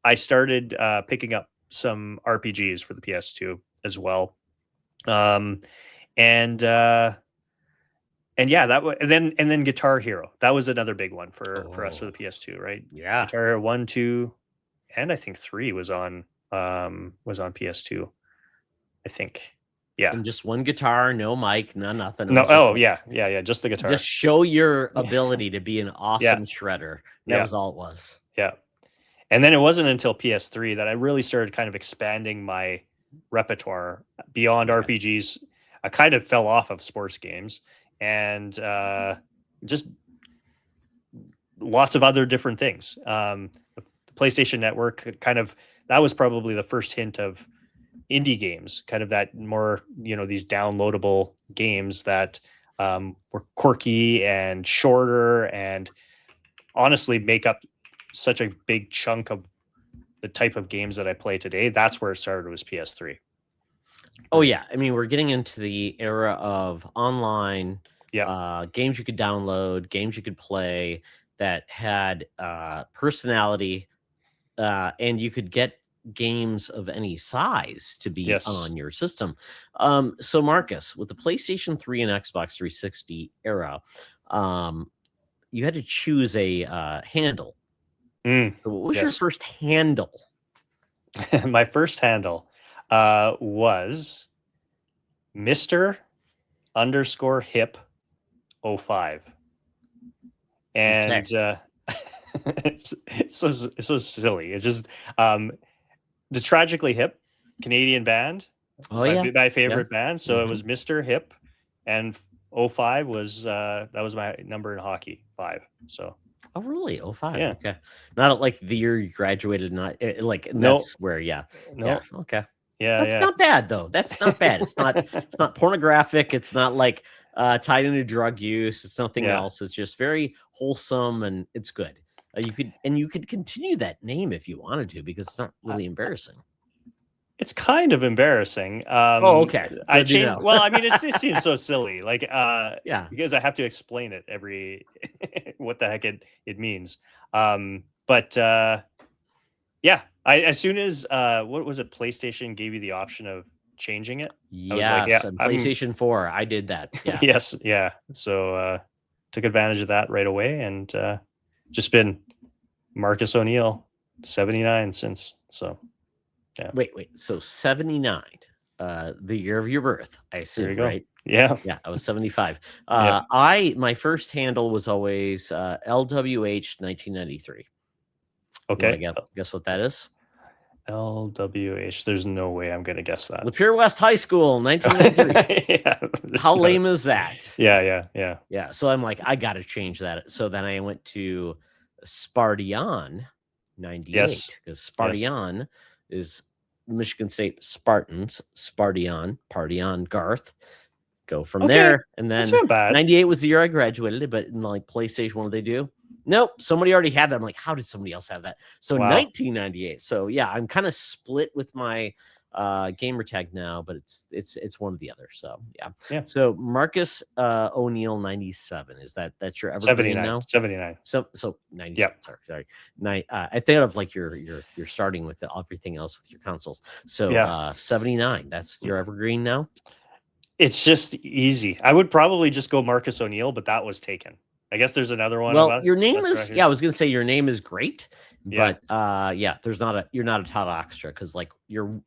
[SPEAKER 2] I started picking up some RPGs for the PS2 as well. Um and yeah, and then Guitar Hero. That was another big one for us for the
[SPEAKER 1] Oh,
[SPEAKER 2] PS2, right?
[SPEAKER 1] yeah.
[SPEAKER 2] Guitar Hero 1, 2, and I think 3 was on PS2, I think. Yeah.
[SPEAKER 1] And just one guitar, no mic, no nothing. It
[SPEAKER 2] No,
[SPEAKER 1] was just
[SPEAKER 2] oh
[SPEAKER 1] like,
[SPEAKER 2] yeah, yeah, yeah, just the
[SPEAKER 1] just
[SPEAKER 2] guitar.
[SPEAKER 1] show your
[SPEAKER 2] Yeah.
[SPEAKER 1] ability to be an
[SPEAKER 2] Yeah,
[SPEAKER 1] awesome shredder. That
[SPEAKER 2] yeah,
[SPEAKER 1] was all it was.
[SPEAKER 2] yeah. And then it wasn't until PS3 that I really started kind of expanding my repertoire beyond
[SPEAKER 1] Yeah.
[SPEAKER 2] RPGs. I kind of fell off of sports games and just lots of other different things. The PlayStation Network kind of that was probably the first hint of indie games, kind of that more these downloadable games that were quirky and shorter, and honestly make up such a big chunk of the type of games that I play today. That's where it started was PS3.
[SPEAKER 1] Oh, yeah. I mean, we're getting into the era of online
[SPEAKER 2] Yeah.
[SPEAKER 1] games you could download, games you could play that had personality, and you could get games of any size to be
[SPEAKER 2] Yes.
[SPEAKER 1] on your system. So, Marcus, with the PlayStation 3 and Xbox 360 era, um, you had to choose a handle. So what was your
[SPEAKER 2] Yes.
[SPEAKER 1] first handle?
[SPEAKER 2] My first handle was Mr. underscore hip 05.
[SPEAKER 1] Okay.
[SPEAKER 2] And it's so silly. It's just the Tragically Hip Canadian band,
[SPEAKER 1] Oh,
[SPEAKER 2] my
[SPEAKER 1] yeah.
[SPEAKER 2] my
[SPEAKER 1] Yeah.
[SPEAKER 2] favorite band. So it
[SPEAKER 1] Hmm.
[SPEAKER 2] was Mr. Hip, and 05 was that was my number in hockey, 5. So
[SPEAKER 1] Oh, really? Oh, 5.
[SPEAKER 2] yeah,
[SPEAKER 1] Okay. Not like the year you graduated, not like, and
[SPEAKER 2] no,
[SPEAKER 1] that's where, yeah. Yeah.
[SPEAKER 2] no,
[SPEAKER 1] Okay.
[SPEAKER 2] yeah,
[SPEAKER 1] That's
[SPEAKER 2] yeah,
[SPEAKER 1] not bad though. That's not bad. It's not pornographic. It's not like tied into drug use. It's nothing
[SPEAKER 2] yeah.
[SPEAKER 1] else. It's just very wholesome and it's good. You could continue that name if you wanted to because it's not
[SPEAKER 2] I,
[SPEAKER 1] really embarrassing.
[SPEAKER 2] it's kind of embarrassing.
[SPEAKER 1] Oh, okay.
[SPEAKER 2] I
[SPEAKER 1] Good to
[SPEAKER 2] changed.
[SPEAKER 1] know.
[SPEAKER 2] Well, I mean, it seems so silly, like
[SPEAKER 1] Yeah.
[SPEAKER 2] because I have to explain it every what the heck it means. But yeah, as soon as what was it, PlayStation gave you the option of changing it, I was like, yeah,
[SPEAKER 1] Yes, and
[SPEAKER 2] I'm
[SPEAKER 1] PlayStation 4, I did that. Yeah.
[SPEAKER 2] yes, yeah. So took advantage of that right away, and just been Marcus O'Neill 79 since. So yeah,
[SPEAKER 1] Wait. So 79, the year of your birth, I
[SPEAKER 2] there you
[SPEAKER 1] assume,
[SPEAKER 2] go.
[SPEAKER 1] right?
[SPEAKER 2] Yeah,
[SPEAKER 1] Yeah, I was 75.
[SPEAKER 2] yeah.
[SPEAKER 1] My first handle was always LWH 1993. You want
[SPEAKER 2] Okay.
[SPEAKER 1] to guess what that is?
[SPEAKER 2] LWH. There's no way I'm gonna guess that.
[SPEAKER 1] Lapeer West High School, 1993.
[SPEAKER 2] Yeah, there's
[SPEAKER 1] How
[SPEAKER 2] no.
[SPEAKER 1] lame is that?
[SPEAKER 2] Yeah.
[SPEAKER 1] Yeah, so I'm like, I got to change that. So then I went to Spartian 98
[SPEAKER 2] Yes,
[SPEAKER 1] because
[SPEAKER 2] yes.
[SPEAKER 1] Spartian is Michigan State Spartans, Spartian, party on, Garth. Go from
[SPEAKER 2] Okay,
[SPEAKER 1] there. And
[SPEAKER 2] that's
[SPEAKER 1] then
[SPEAKER 2] not bad.
[SPEAKER 1] 98 was the year I graduated, but in like PlayStation, what do they do? Nope, somebody already had that. I'm like, how did somebody else have that? So
[SPEAKER 2] Wow.
[SPEAKER 1] 1998. So yeah, I'm kind of split with my gamer tag now, but it's one or the other. So yeah.
[SPEAKER 2] Yeah.
[SPEAKER 1] So Marcus O'Neill 97. Is that's your evergreen
[SPEAKER 2] 79.
[SPEAKER 1] now?
[SPEAKER 2] 79.
[SPEAKER 1] So 97.
[SPEAKER 2] Yep.
[SPEAKER 1] Sorry. I think of like you're starting with everything else with your consoles. So
[SPEAKER 2] Yeah.
[SPEAKER 1] 79. That's your evergreen now.
[SPEAKER 2] It's just easy. I would probably just go Marcus O'Neill, but that was taken. I guess there's another one
[SPEAKER 1] Well,
[SPEAKER 2] about
[SPEAKER 1] your name
[SPEAKER 2] that's
[SPEAKER 1] is
[SPEAKER 2] around here.
[SPEAKER 1] I was gonna say your name is great,
[SPEAKER 2] Yeah.
[SPEAKER 1] but yeah, you're not a Todd Oxtra because like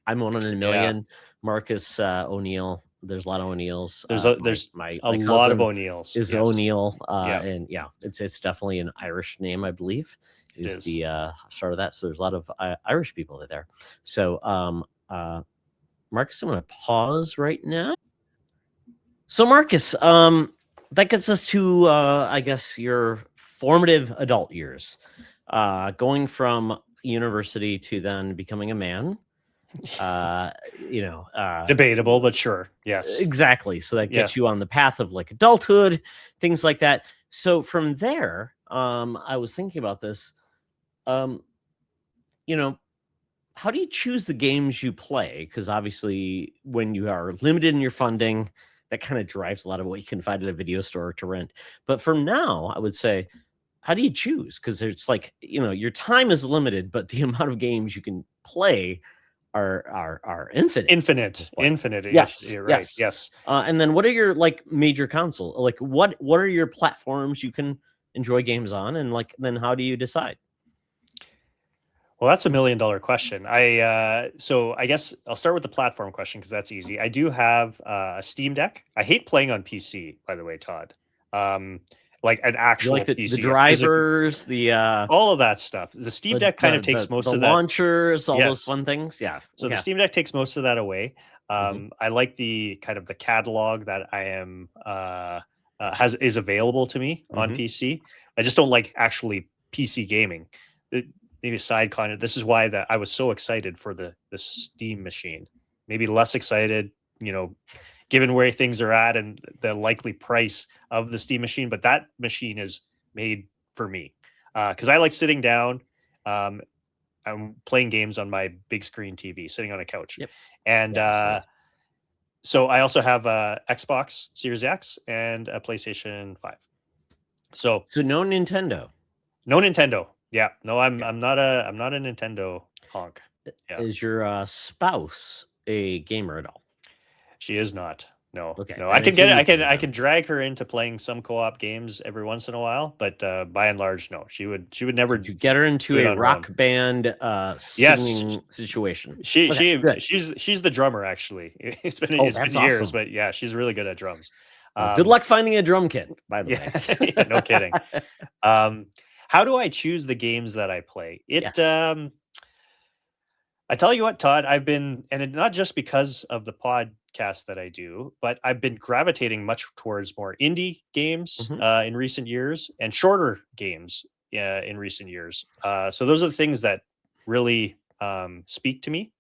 [SPEAKER 1] I'm one in a
[SPEAKER 2] Yeah.
[SPEAKER 1] million. Marcus O'Neill. There's a lot of O'Neills.
[SPEAKER 2] There's
[SPEAKER 1] My
[SPEAKER 2] a lot of
[SPEAKER 1] cousin
[SPEAKER 2] O'Neills.
[SPEAKER 1] is
[SPEAKER 2] Yes.
[SPEAKER 1] O'Neill,
[SPEAKER 2] Yeah.
[SPEAKER 1] and yeah, it's definitely an Irish name, I believe,
[SPEAKER 2] It
[SPEAKER 1] is
[SPEAKER 2] is.
[SPEAKER 1] the start of that. So there's a lot of Irish people there. So Marcus, I'm gonna pause right now. So Marcus, that gets us to I guess your formative adult years, going from university to then becoming a man. You know,
[SPEAKER 2] Debatable, but sure. Yes.
[SPEAKER 1] exactly. So that
[SPEAKER 2] Yeah.
[SPEAKER 1] gets you on the path of like adulthood, things like that. So from there, I was thinking about this. Um, you know, how do you choose the games you play? Because obviously, when you are limited in your funding, that kind of drives a lot of what you can find at a video store to rent. But from now, I would say, how do you choose? Because it's like your time is limited, but the amount of games you can play are infinite at this point.
[SPEAKER 2] Infinite.
[SPEAKER 1] Yes,
[SPEAKER 2] You're right.
[SPEAKER 1] yes.
[SPEAKER 2] Yes.
[SPEAKER 1] And then what are your like major console? Like what are your platforms you can enjoy games on? And like then how do you decide?
[SPEAKER 2] Well, that's $1 million question. So I guess I'll start with the platform question because that's easy. I do have a Steam Deck. I hate playing on PC, by the way, Todd. Like an
[SPEAKER 1] You
[SPEAKER 2] actual
[SPEAKER 1] like the
[SPEAKER 2] PC,
[SPEAKER 1] drivers, the
[SPEAKER 2] all of that stuff. The Steam Deck kind of takes most
[SPEAKER 1] the
[SPEAKER 2] of that.
[SPEAKER 1] launchers, all those
[SPEAKER 2] Yes.
[SPEAKER 1] fun things. Yeah.
[SPEAKER 2] So the
[SPEAKER 1] Yeah.
[SPEAKER 2] Steam Deck takes most of that away.
[SPEAKER 1] Mhm.
[SPEAKER 2] I like the kind of the catalog that I am is available to me on
[SPEAKER 1] Mhm.
[SPEAKER 2] PC. I just don't like actually PC gaming. Maybe a side comment. This is why that I was so excited for the Steam machine. Maybe less excited, given where things are at and the likely price of the Steam machine. But that machine is made for me because I like sitting down. I'm playing games on my big screen TV, sitting on a couch,
[SPEAKER 1] Yep.
[SPEAKER 2] and
[SPEAKER 1] Yeah. So
[SPEAKER 2] so I also have a Xbox Series X and a PlayStation 5. So
[SPEAKER 1] no Nintendo.
[SPEAKER 2] no Nintendo. Yeah, no, I'm
[SPEAKER 1] Okay.
[SPEAKER 2] I'm not a Nintendo honk. Yeah,
[SPEAKER 1] Is your spouse a gamer at all?
[SPEAKER 2] she is not. No,
[SPEAKER 1] Okay,
[SPEAKER 2] no.
[SPEAKER 1] that
[SPEAKER 2] I can
[SPEAKER 1] makes
[SPEAKER 2] get
[SPEAKER 1] it
[SPEAKER 2] it.
[SPEAKER 1] easier
[SPEAKER 2] I
[SPEAKER 1] then.
[SPEAKER 2] can drag her into playing some co-op games every once in a while, but by and large, no. She would never
[SPEAKER 1] Could you get her into
[SPEAKER 2] do it
[SPEAKER 1] a
[SPEAKER 2] on her own.
[SPEAKER 1] rock band
[SPEAKER 2] Yes,
[SPEAKER 1] singing situation?
[SPEAKER 2] she
[SPEAKER 1] Okay,
[SPEAKER 2] she
[SPEAKER 1] good.
[SPEAKER 2] she's the drummer actually.
[SPEAKER 1] Oh,
[SPEAKER 2] It's been
[SPEAKER 1] that's
[SPEAKER 2] years,
[SPEAKER 1] awesome.
[SPEAKER 2] but yeah, she's really good at drums.
[SPEAKER 1] Well, good
[SPEAKER 2] Um,
[SPEAKER 1] luck finding a drum kit, by the
[SPEAKER 2] yeah,
[SPEAKER 1] way.
[SPEAKER 2] yeah, no kidding. Um, how do I choose the games that I play?
[SPEAKER 1] Yes.
[SPEAKER 2] I tell you what, Todd, not just because of the podcast that I do, but I've been gravitating much towards more indie games
[SPEAKER 1] Mhm.
[SPEAKER 2] in recent years and shorter games in recent years. So those are the things that really speak to me.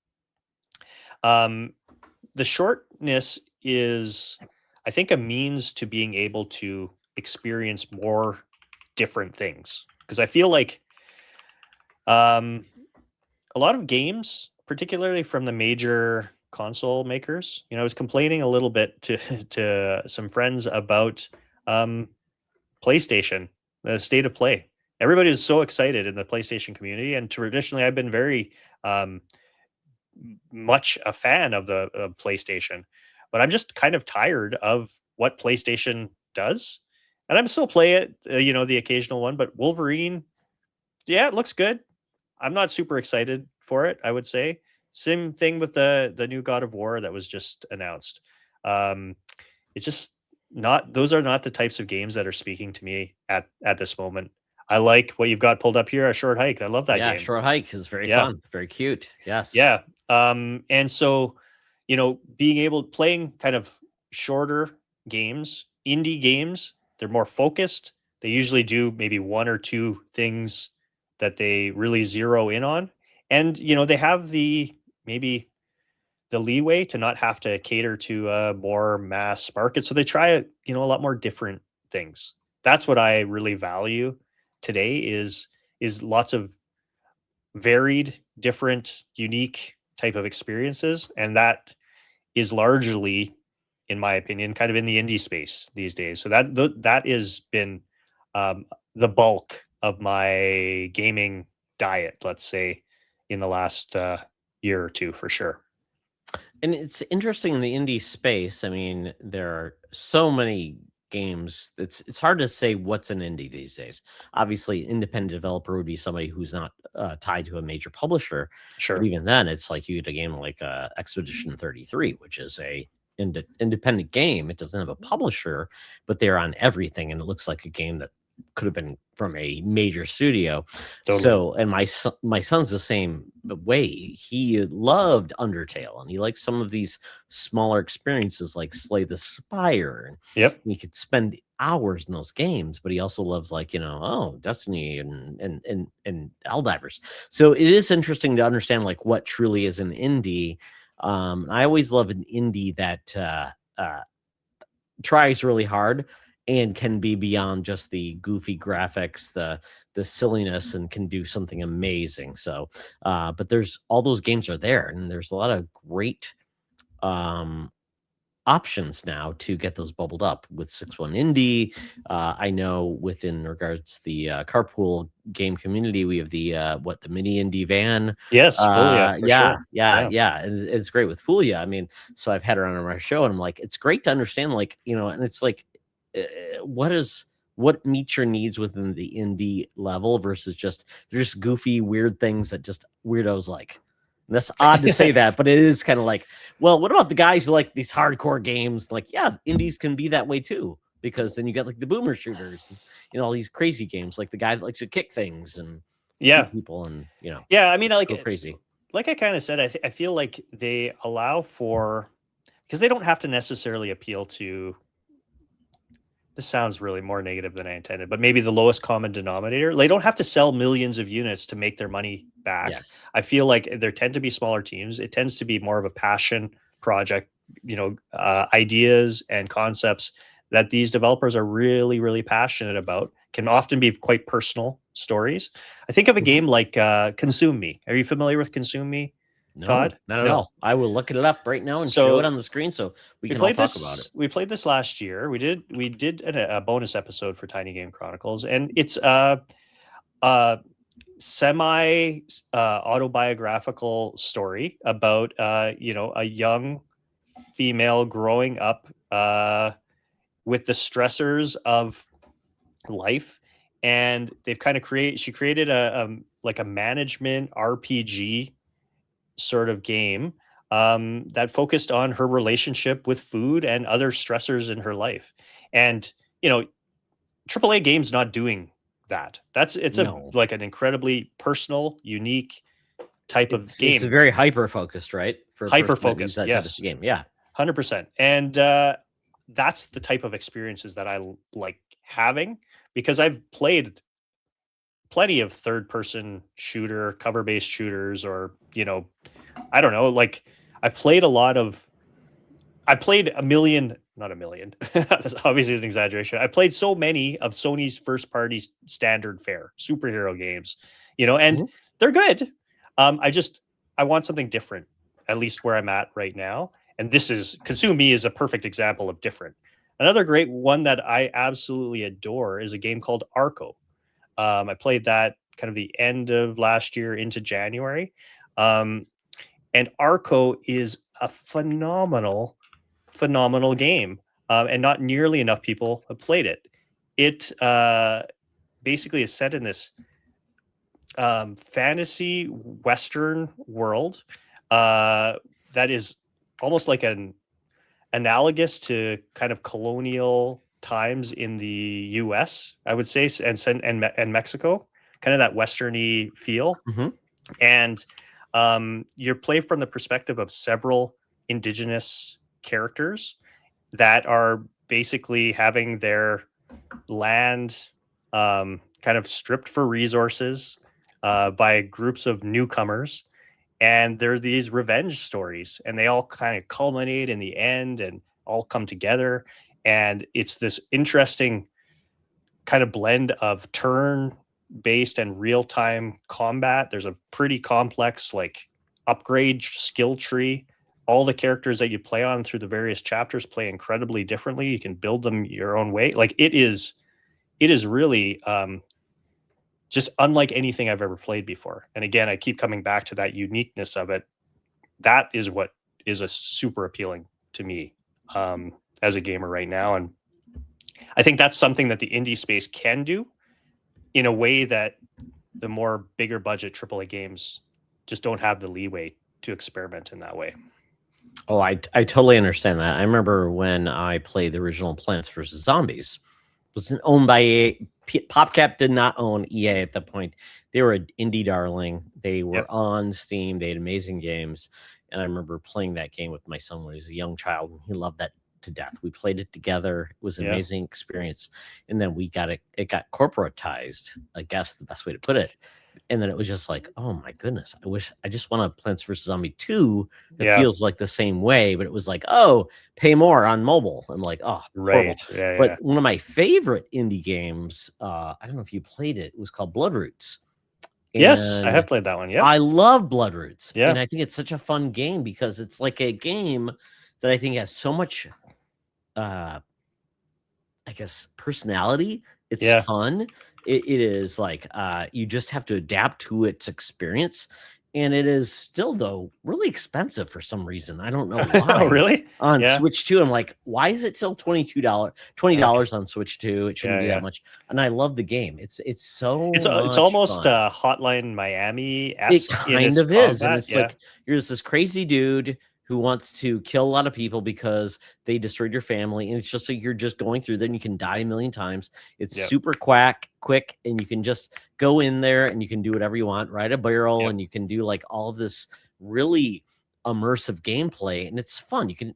[SPEAKER 2] Um, the shortness is, I think, a means to being able to experience more different things because I feel like um, a lot of games, particularly from the major console makers, I was complaining a little bit to to some friends about um, PlayStation, the state of play. Everybody is so excited in the PlayStation community, and traditionally I've been very much a fan of the PlayStation, but I'm just kind of tired of what PlayStation does. And I'm still play it, the occasional one, but Wolverine, yeah, it looks good. I'm not super excited for it, I would say. Same thing with the new God of War that was just announced. Um, it's just not, those are not the types of games that are speaking to me at this moment. I like what you've got pulled up here, A Short Hike. I love that
[SPEAKER 1] Yeah,
[SPEAKER 2] game.
[SPEAKER 1] Short Hike is very
[SPEAKER 2] Yeah.
[SPEAKER 1] fun, very cute. Yes.
[SPEAKER 2] Yeah. And so, being able playing kind of shorter games, indie games, they're more focused. They usually do maybe one or two things that they really zero in on. And, they have maybe the leeway to not have to cater to a more mass market. So they try, a lot more different things. That's what I really value today is lots of varied, different, unique type of experiences. And that is largely, in my opinion, kind of in the indie space these days. So that has been the bulk of my gaming diet, let's say, in the last year or two for sure.
[SPEAKER 1] And it's interesting in the indie space. I mean, there are so many games. It's hard to say what's an indie these days. Obviously, independent developer would be somebody who's not tied to a major publisher. But
[SPEAKER 2] Sure.
[SPEAKER 1] even then, it's like you get a game like Expedition 33, which is a independent game. It doesn't have a publisher, but they're on everything, and it looks like a game that could have been from a major studio.
[SPEAKER 2] Totally.
[SPEAKER 1] So, and my son's the same way. He loved Undertale, and he likes some of these smaller experiences like Slay the Spire, and
[SPEAKER 2] Yep.
[SPEAKER 1] he could spend hours in those games. But he also loves like Destiny and Helldivers. So it is interesting to understand like what truly is an indie. I always love an indie that tries really hard and can be beyond just the goofy graphics, the silliness, and can do something amazing. So, but there's all those games are there, and there's a lot of great um, options now to get those bubbled up with 6-1 Indie. I know within regards to the carpool game community, we have the mini indie van.
[SPEAKER 2] Yes, Folia for
[SPEAKER 1] Yeah,
[SPEAKER 2] sure.
[SPEAKER 1] yeah,
[SPEAKER 2] Yeah.
[SPEAKER 1] yeah. And it's great with Fulia. I mean, so I've had her on my show, and I'm like, it's great to understand, like, and it's like, what meets your needs within the indie level versus just they're just goofy, weird things that just weirdos like. And that's odd to say that, but it is kind of like, well, what about the guys who like these hardcore games? Like, yeah, indies can be that way too, because then you get like the boomer shooters, and, all these crazy games, like the guy that likes to kick things and
[SPEAKER 2] Yeah.
[SPEAKER 1] shoot people, and
[SPEAKER 2] Yeah. I mean,
[SPEAKER 1] go crazy.
[SPEAKER 2] like I kind of said, I feel like they allow for, because they don't have to necessarily appeal to, this sounds really more negative than I intended, but maybe the lowest common denominator. They don't have to sell millions of units to make their money back.
[SPEAKER 1] Yes.
[SPEAKER 2] I feel like there tend to be smaller teams. It tends to be more of a passion project, ideas and concepts that these developers are really, really passionate about, can often be quite personal stories. I think of a
[SPEAKER 1] Mhm.
[SPEAKER 2] game like Consume Me. Are you familiar with Consume Me,
[SPEAKER 1] No,
[SPEAKER 2] Todd?
[SPEAKER 1] not at
[SPEAKER 2] No.
[SPEAKER 1] all. I will look it up right now and show it
[SPEAKER 2] So
[SPEAKER 1] on the screen so we can all talk about it.
[SPEAKER 2] we played this last year. We did a bonus episode for Tiny Game Chronicles, and it's a semi autobiographical story about a young female growing up with the stressors of life, and they've kind of she created like a management RPG sort of game that focused on her relationship with food and other stressors in her life. And AAA games not doing that. It's a
[SPEAKER 1] No.
[SPEAKER 2] like an incredibly personal, unique type of
[SPEAKER 1] It's a
[SPEAKER 2] game,
[SPEAKER 1] very hyper focused, right? For a
[SPEAKER 2] hyper
[SPEAKER 1] person that needs
[SPEAKER 2] focused.
[SPEAKER 1] that type of
[SPEAKER 2] Yes,
[SPEAKER 1] game. Yeah.
[SPEAKER 2] 100%. And that's the type of experiences that I like having, because I've played plenty of third person shooter, cover based shooters, or I don't know, like I played a million, not a million. That's obviously an exaggeration. I played so many of Sony's first party standard fare superhero games, and
[SPEAKER 1] Mhm.
[SPEAKER 2] they're good. I want something different, at least where I'm at right now. And this is Consume Me is a perfect example of different. Another great one that I absolutely adore is a game called Arco. I played that kind of the end of last year into January. And Arco is a phenomenal game, and not nearly enough people have played it. It basically is set in this fantasy Western world that is almost like an analogous to kind of colonial times in the U.S., I would say, and Mexico, kind of that Westerny feel.
[SPEAKER 1] Mhm.
[SPEAKER 2] And you're played from the perspective of several indigenous characters that are basically having their land kind of stripped for resources by groups of newcomers. And there are these revenge stories, and they all kind of culminate in the end and all come together. And it's this interesting kind of blend of turn based and real time combat. There's a pretty complex, like, upgrade skill tree. All the characters that you play on through the various chapters play incredibly differently. You can build them your own way. Like, it is really just unlike anything I've ever played before. And again, I keep coming back to that uniqueness of it. That is what is a super appealing to me as a gamer right now. And I think that's something that the indie space can do in a way that the more bigger budget AAA games just don't have the leeway to experiment in that way.
[SPEAKER 1] Oh, I totally understand that. I remember when I played the original Plants vs. Zombies. It was owned by EA. PopCap did not own EA at that point. They were an indie darling. They were
[SPEAKER 2] Yep.
[SPEAKER 1] on Steam. They had amazing games. And I remember playing that game with my son when he was a young child, and he loved that to death. We played it together. It was an
[SPEAKER 2] Yeah.
[SPEAKER 1] amazing experience. And then it got corporatized, I guess the best way to put it. And then it was just like, oh my goodness, I just want a Plants vs. Zombie 2 that
[SPEAKER 2] Yeah.
[SPEAKER 1] feels like the same way, but it was like, oh, pay more on mobile. I'm like, oh, horrible.
[SPEAKER 2] Right. Yeah.
[SPEAKER 1] But one of my favorite indie games, I don't know if you played it, it was called Bloodroots.
[SPEAKER 2] Yes, I
[SPEAKER 1] And
[SPEAKER 2] have played that one. Yeah.
[SPEAKER 1] I love Bloodroots.
[SPEAKER 2] Yeah.
[SPEAKER 1] And I think it's such a fun game because it's like a game that I think has so much I guess personality. It's
[SPEAKER 2] Yeah.
[SPEAKER 1] fun. It is like you just have to adapt to its experience. And it is still, though, really expensive for some reason. I don't know why.
[SPEAKER 2] Oh, really?
[SPEAKER 1] On
[SPEAKER 2] Yeah.
[SPEAKER 1] Switch 2, I'm like, why is it still $20 on Switch 2? It shouldn't be
[SPEAKER 2] Yeah.
[SPEAKER 1] that much. And I love the game. It's so
[SPEAKER 2] It's
[SPEAKER 1] much
[SPEAKER 2] almost
[SPEAKER 1] fun.
[SPEAKER 2] Hotline Miami
[SPEAKER 1] It
[SPEAKER 2] esque in
[SPEAKER 1] kind
[SPEAKER 2] its
[SPEAKER 1] of is, and
[SPEAKER 2] combat.
[SPEAKER 1] it's
[SPEAKER 2] Yeah.
[SPEAKER 1] like you're just this crazy dude who wants to kill a lot of people because they destroyed your family, and it's just like you're just going through. Then you can die a million times. It's
[SPEAKER 2] Yep.
[SPEAKER 1] super quick, and you can just go in there and you can do whatever you want, ride a barrel,
[SPEAKER 2] Yep.
[SPEAKER 1] and you can do like all of this really immersive gameplay, and it's fun. You can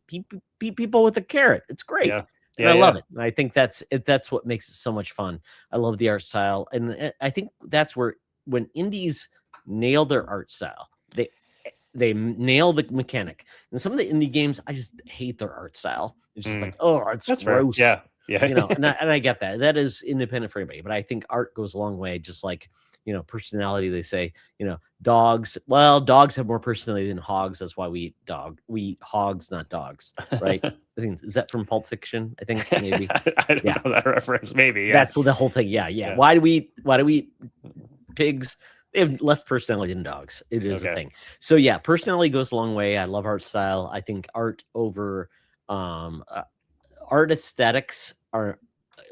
[SPEAKER 1] beat people with a carrot. It's great.
[SPEAKER 2] Yeah.
[SPEAKER 1] And I love it. And I think that's what makes it so much fun. I love the art style, and I think that's where when indies nail their art style, they nail the mechanic. And some of the indie games, I just hate their art style. It's just like, oh, it's
[SPEAKER 2] That's fair.
[SPEAKER 1] gross.
[SPEAKER 2] Yeah. Yeah.
[SPEAKER 1] You know, and I get that. That is independent for anybody, but I think art goes a long way. Just like, personality. They say, dogs. Well, dogs have more personality than hogs. That's why we eat hogs, not dogs, right? I think is that from Pulp Fiction? I think maybe.
[SPEAKER 2] I don't know that reference. Maybe. Yeah.
[SPEAKER 1] That's the whole thing. Yeah. Why do we eat pigs? They have less personality than dogs. It is a thing. So yeah, personality goes a long way. I love art style. I think art over art aesthetics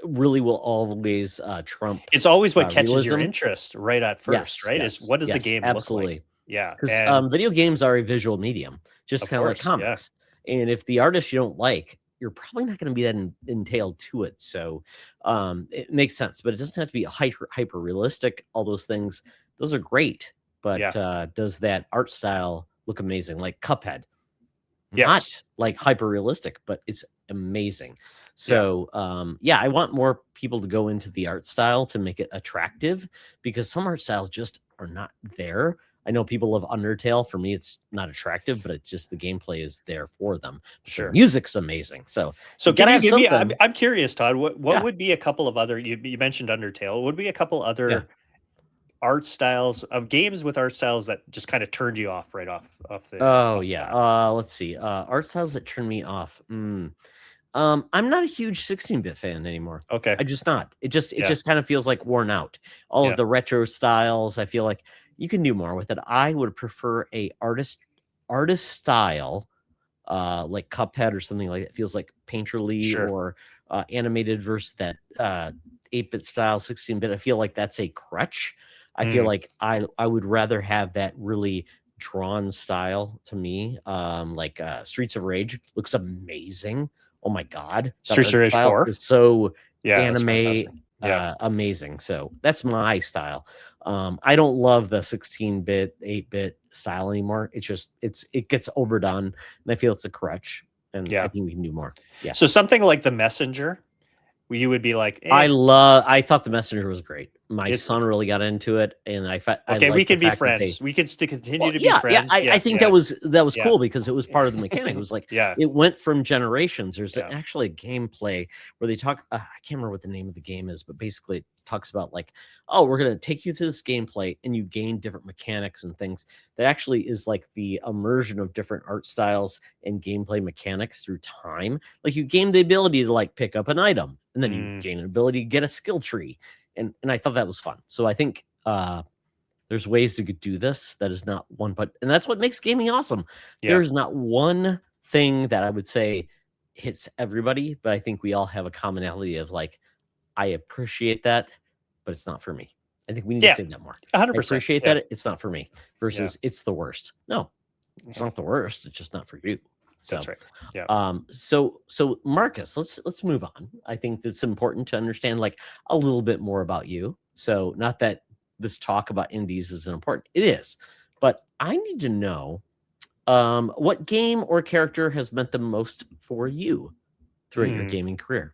[SPEAKER 1] really will always trump.
[SPEAKER 2] It's always what catches your
[SPEAKER 1] realism.
[SPEAKER 2] interest right at first, right? Is what does the game
[SPEAKER 1] absolutely
[SPEAKER 2] look like? Yeah.
[SPEAKER 1] Because video games are a visual medium, just
[SPEAKER 2] Of
[SPEAKER 1] kind of like
[SPEAKER 2] course,
[SPEAKER 1] comics. And if the artist you don't like, you're probably not going to be that entailed to it. So it makes sense, but it doesn't have to be hyper realistic. All those things, those are great. But does that art style look amazing? Like Cuphead.
[SPEAKER 2] Yes.
[SPEAKER 1] Not like hyper realistic, but it's amazing. So I want more people to go into the art style to make it attractive, because some art styles just are not there. I know people love Undertale. For me, it's not attractive, but it's just the gameplay is there for them.
[SPEAKER 2] Sure.
[SPEAKER 1] The music's amazing. So
[SPEAKER 2] can you give me? I'm curious, Todd. What would be a couple of other? You mentioned Undertale. Would be a couple other art styles of games with art styles that just kind of turned you off right off the?
[SPEAKER 1] Oh yeah. Let's see. Art styles that turn me off. I'm not a huge 16-bit fan anymore.
[SPEAKER 2] Okay.
[SPEAKER 1] I just not. It
[SPEAKER 2] Yeah.
[SPEAKER 1] just kind of feels like worn out. All of
[SPEAKER 2] Yeah.
[SPEAKER 1] the retro styles, I feel like you can do more with it. I would prefer a artist style, like Cuphead or something like it feels like painterly
[SPEAKER 2] Sure.
[SPEAKER 1] or animated versus that 8-bit style 16-bit. I feel like that's a crutch. I feel like I would rather have that really drawn style to me. Like Streets of Rage looks amazing. Oh my god, that
[SPEAKER 2] Streets of
[SPEAKER 1] art
[SPEAKER 2] Rage
[SPEAKER 1] style
[SPEAKER 2] 4.
[SPEAKER 1] is so
[SPEAKER 2] Yeah, that's
[SPEAKER 1] anime
[SPEAKER 2] fantastic. Yeah.
[SPEAKER 1] amazing. So that's my style. I don't love the 16-bit, 8-bit style anymore. It gets overdone, and I feel it's a crutch. And I
[SPEAKER 2] Yeah.
[SPEAKER 1] think we can do more. Yeah.
[SPEAKER 2] So something like The Messenger, where you would be like,
[SPEAKER 1] I thought The Messenger was great. My
[SPEAKER 2] It's
[SPEAKER 1] son really got into it, and I
[SPEAKER 2] okay, we
[SPEAKER 1] like the
[SPEAKER 2] can be
[SPEAKER 1] fact that they
[SPEAKER 2] friends. We can still continue
[SPEAKER 1] well,
[SPEAKER 2] to be
[SPEAKER 1] yeah,
[SPEAKER 2] friends.
[SPEAKER 1] I
[SPEAKER 2] Yeah,
[SPEAKER 1] think
[SPEAKER 2] yeah,
[SPEAKER 1] that was
[SPEAKER 2] yeah,
[SPEAKER 1] cool because it was part of the mechanic. It was like
[SPEAKER 2] yeah,
[SPEAKER 1] it went from generations. There's
[SPEAKER 2] yeah.
[SPEAKER 1] actually a gameplay where they talk. I can't remember what the name of the game is, but basically it talks about like, oh, we're gonna take you through this gameplay, and you gain different mechanics and things. That actually is like the immersion of different art styles and gameplay mechanics through time. Like you gain the ability to like pick up an item, and then you
[SPEAKER 2] Mm,
[SPEAKER 1] gain an ability to get a skill tree, and I thought that was fun. So I think there's ways to do this that is not one, but and that's what makes gaming awesome.
[SPEAKER 2] yeah,
[SPEAKER 1] There's not one thing that I would say hits everybody, but I think we all have a commonality of like, I appreciate that, but it's not for me. I think we need to
[SPEAKER 2] yeah,
[SPEAKER 1] say that more. I
[SPEAKER 2] 100%.
[SPEAKER 1] appreciate
[SPEAKER 2] Yeah,
[SPEAKER 1] that. It's not for me
[SPEAKER 2] yeah,
[SPEAKER 1] versus it's the worst. No, it's
[SPEAKER 2] yeah,
[SPEAKER 1] not the worst. It's just not for you. So,
[SPEAKER 2] that's right. Yeah,
[SPEAKER 1] so Marcus, let's move on. I think it's important to understand like a little bit more about you. So, not that this talk about indies isn't important. It is, but I need to know what game or character has meant the most for you throughout your
[SPEAKER 2] mm.
[SPEAKER 1] gaming career.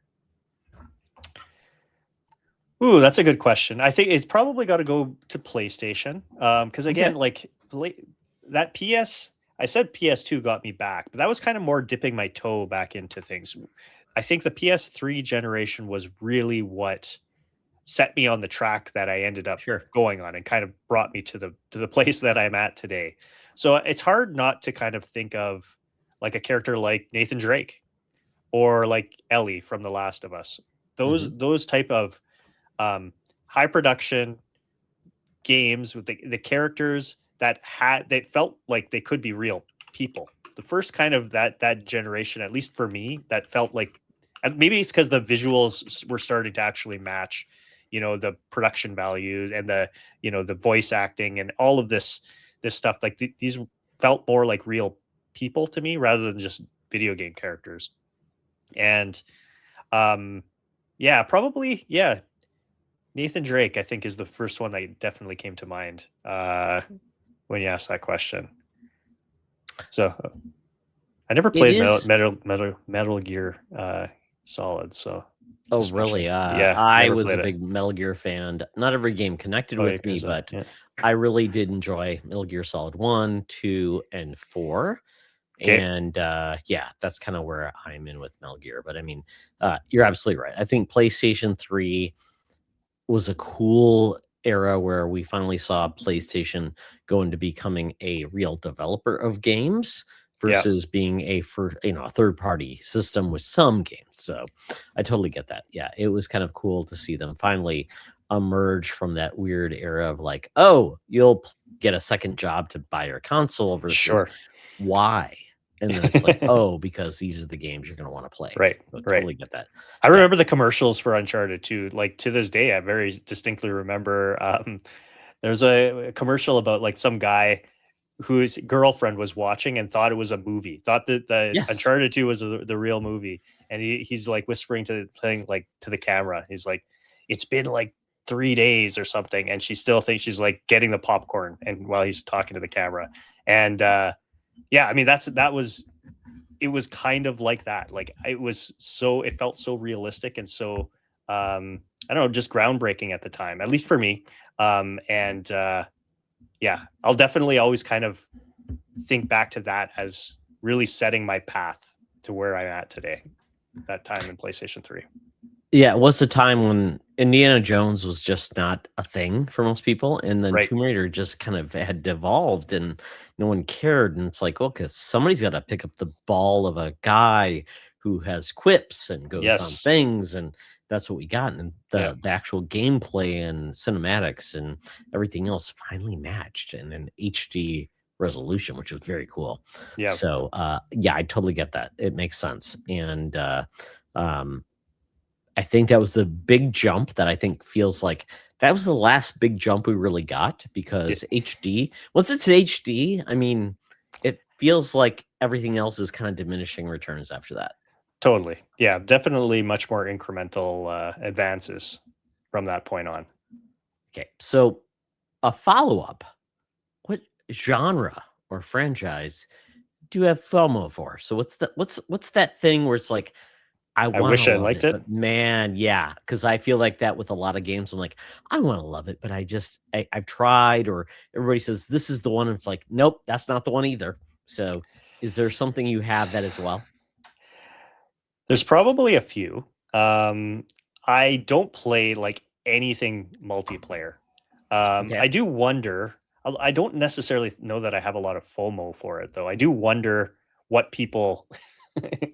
[SPEAKER 2] Ooh, that's a good question. I think it's probably got to go to PlayStation. Because again,
[SPEAKER 1] Okay,
[SPEAKER 2] like that PS, I said PS2 got me back, but that was kind of more dipping my toe back into things. I think the PS3 generation was really what set me on the track that I ended up
[SPEAKER 1] sure.
[SPEAKER 2] going on and kind of brought me to the place that I'm at today. So it's hard not to kind of think of like a character like Nathan Drake or like Ellie from The Last of Us.
[SPEAKER 1] Hmm.
[SPEAKER 2] Those type of high production games with the characters that felt like they could be real people. The first kind of that generation, at least for me, that felt like, and maybe it's because the visuals were starting to actually match, the production values and the voice acting and all of this stuff. Like these felt more like real people to me rather than just video game characters. And yeah, probably, yeah, Nathan Drake, I think, is the first one that definitely came to mind when you asked that question. So I never
[SPEAKER 1] It
[SPEAKER 2] played
[SPEAKER 1] is.
[SPEAKER 2] Metal Gear Solid. So
[SPEAKER 1] Oh,
[SPEAKER 2] just
[SPEAKER 1] really?
[SPEAKER 2] mentioning, yeah,
[SPEAKER 1] I
[SPEAKER 2] never
[SPEAKER 1] was a
[SPEAKER 2] played it.
[SPEAKER 1] big Metal Gear fan. Not every game connected
[SPEAKER 2] Oh,
[SPEAKER 1] with me,
[SPEAKER 2] because
[SPEAKER 1] but
[SPEAKER 2] yeah.
[SPEAKER 1] I really did enjoy Metal Gear Solid 1, 2, and 4.
[SPEAKER 2] Okay.
[SPEAKER 1] And yeah, that's kind of where I'm in with Metal Gear. But I mean, you're absolutely right. I think PlayStation 3 was a cool era where we finally saw PlayStation go into becoming a real developer of games
[SPEAKER 2] Yeah.
[SPEAKER 1] versus being a third party system with some games. So I totally get that. Yeah, it was kind of cool to see them finally emerge from that weird era of like, oh, get a second job to buy your console versus
[SPEAKER 2] Sure.
[SPEAKER 1] why. And then it's like, oh, because these are the games you're going to want to play.
[SPEAKER 2] Right.
[SPEAKER 1] So
[SPEAKER 2] Right.
[SPEAKER 1] totally get that.
[SPEAKER 2] I
[SPEAKER 1] Yeah.
[SPEAKER 2] remember the commercials for Uncharted 2. Like to this day, I very distinctly remember there's a commercial about like some guy whose girlfriend was watching and thought it was a movie, thought that the
[SPEAKER 1] Yes.
[SPEAKER 2] Uncharted 2 was the real movie. And he's like whispering to the thing, like to the camera. He's like, it's been like 3 days or something. And she still thinks she's like getting the popcorn and while he's talking to the camera. And yeah, I mean, it was kind of like that. Like it felt so realistic and so, I don't know, just groundbreaking at the time, at least for me. And yeah, I'll definitely always kind of think back to that as really setting my path to where I'm at today, that time in PlayStation 3.
[SPEAKER 1] Yeah, it was a time when Indiana Jones was just not a thing for most people, and then
[SPEAKER 2] Right.
[SPEAKER 1] Tomb Raider just kind of had devolved, and no one cared. And it's like, okay, somebody's got to pick up the ball of a guy who has quips and goes on
[SPEAKER 2] Yes.
[SPEAKER 1] things, and that's what we got. And
[SPEAKER 2] Yeah.
[SPEAKER 1] the actual gameplay and cinematics and everything else finally matched in an HD resolution, which was very cool.
[SPEAKER 2] Yeah.
[SPEAKER 1] So yeah, I totally get that. It makes sense. And um I think that was the big jump that I think feels like that was the last big jump we really got,
[SPEAKER 2] Yeah.
[SPEAKER 1] because HD, once it's in HD, I mean, it feels like everything else is kind of diminishing returns after that.
[SPEAKER 2] Totally. Yeah. Definitely much more incremental advances from that point on.
[SPEAKER 1] Okay, so a follow up, what genre or franchise do you have FOMO for? So what's that thing where it's like, I
[SPEAKER 2] I
[SPEAKER 1] wanna
[SPEAKER 2] wish I
[SPEAKER 1] love
[SPEAKER 2] liked
[SPEAKER 1] it,
[SPEAKER 2] it.
[SPEAKER 1] but man, yeah, because I feel like that with a lot of games. I'm like, I wanna love it, but I've tried, or everybody says, "This is the one," and it's like, "Nope, that's not the one either." So, is there something you have that as well?
[SPEAKER 2] There's probably a few. Um, I don't play like anything multiplayer.
[SPEAKER 1] Okay.
[SPEAKER 2] I do wonder. I don't necessarily know that I have a lot of FOMO for it, though. I do wonder what people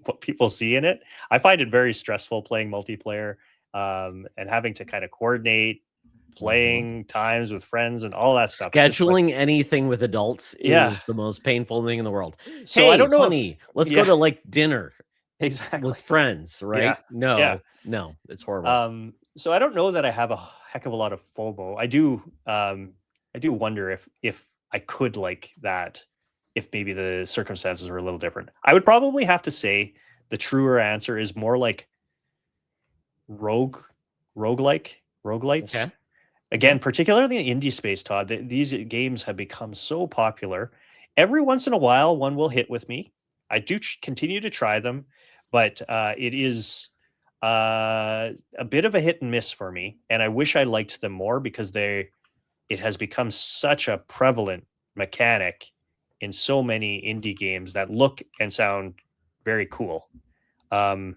[SPEAKER 2] what people see in it. I find it very stressful playing multiplayer, and having to kind of coordinate
[SPEAKER 1] Mhm.
[SPEAKER 2] playing times with friends and all that stuff. It's just like,
[SPEAKER 1] Scheduling anything with adults
[SPEAKER 2] yeah.
[SPEAKER 1] is the most painful thing in the world.
[SPEAKER 2] So I
[SPEAKER 1] "Hey,
[SPEAKER 2] don't know if,
[SPEAKER 1] honey, let's go
[SPEAKER 2] yeah,
[SPEAKER 1] to, like, dinner with
[SPEAKER 2] exactly.
[SPEAKER 1] friends,"
[SPEAKER 2] Yeah,
[SPEAKER 1] right?
[SPEAKER 2] yeah.
[SPEAKER 1] No, no, it's horrible.
[SPEAKER 2] So I don't know that I have a heck of a lot of FOMO. I do wonder if I could like that, if maybe the circumstances were a little different. I would probably have to say the truer answer is more like rogue, roguelites.
[SPEAKER 1] Okay,
[SPEAKER 2] Again,
[SPEAKER 1] okay.
[SPEAKER 2] particularly in the indie space, Todd. These games have become so popular. Every once in a while, one will hit with me. I do continue to try them, but it is a bit of a hit and miss for me. And I wish I liked them more because it has become such a prevalent mechanic in so many indie games that look and sound very cool. Um,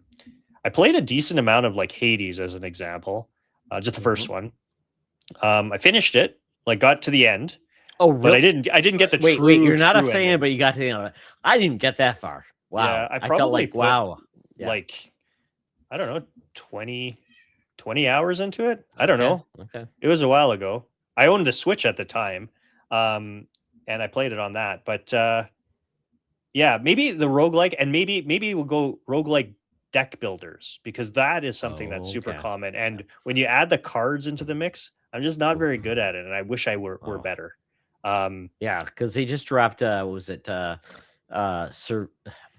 [SPEAKER 2] I played a decent amount of like Hades as an example, just the first
[SPEAKER 1] Mhm.
[SPEAKER 2] one. I finished it, like got to the end,
[SPEAKER 1] Oh,
[SPEAKER 2] but
[SPEAKER 1] real
[SPEAKER 2] I didn't get the
[SPEAKER 1] wait, you're not a
[SPEAKER 2] true
[SPEAKER 1] fan,
[SPEAKER 2] ending.
[SPEAKER 1] but you got to the end of it. I didn't get that far.
[SPEAKER 2] Yeah,
[SPEAKER 1] Wow.
[SPEAKER 2] I
[SPEAKER 1] I felt
[SPEAKER 2] probably
[SPEAKER 1] like,
[SPEAKER 2] put
[SPEAKER 1] wow. Yeah.
[SPEAKER 2] like, I don't know, 20 hours into it. I don't
[SPEAKER 1] Okay.
[SPEAKER 2] know.
[SPEAKER 1] Okay.
[SPEAKER 2] It was a while ago. I owned a Switch at the time. Um, and I played it on that. But yeah, maybe the roguelike, and maybe we'll go roguelike deck builders, because that is something that's super
[SPEAKER 1] Okay.
[SPEAKER 2] common.
[SPEAKER 1] Yeah.
[SPEAKER 2] And when you add the cards into the mix, I'm just not
[SPEAKER 1] Oh,
[SPEAKER 2] very good at it, and I wish I were
[SPEAKER 1] oh.
[SPEAKER 2] better. Um,
[SPEAKER 1] Yeah, because they just dropped, what was it? Sur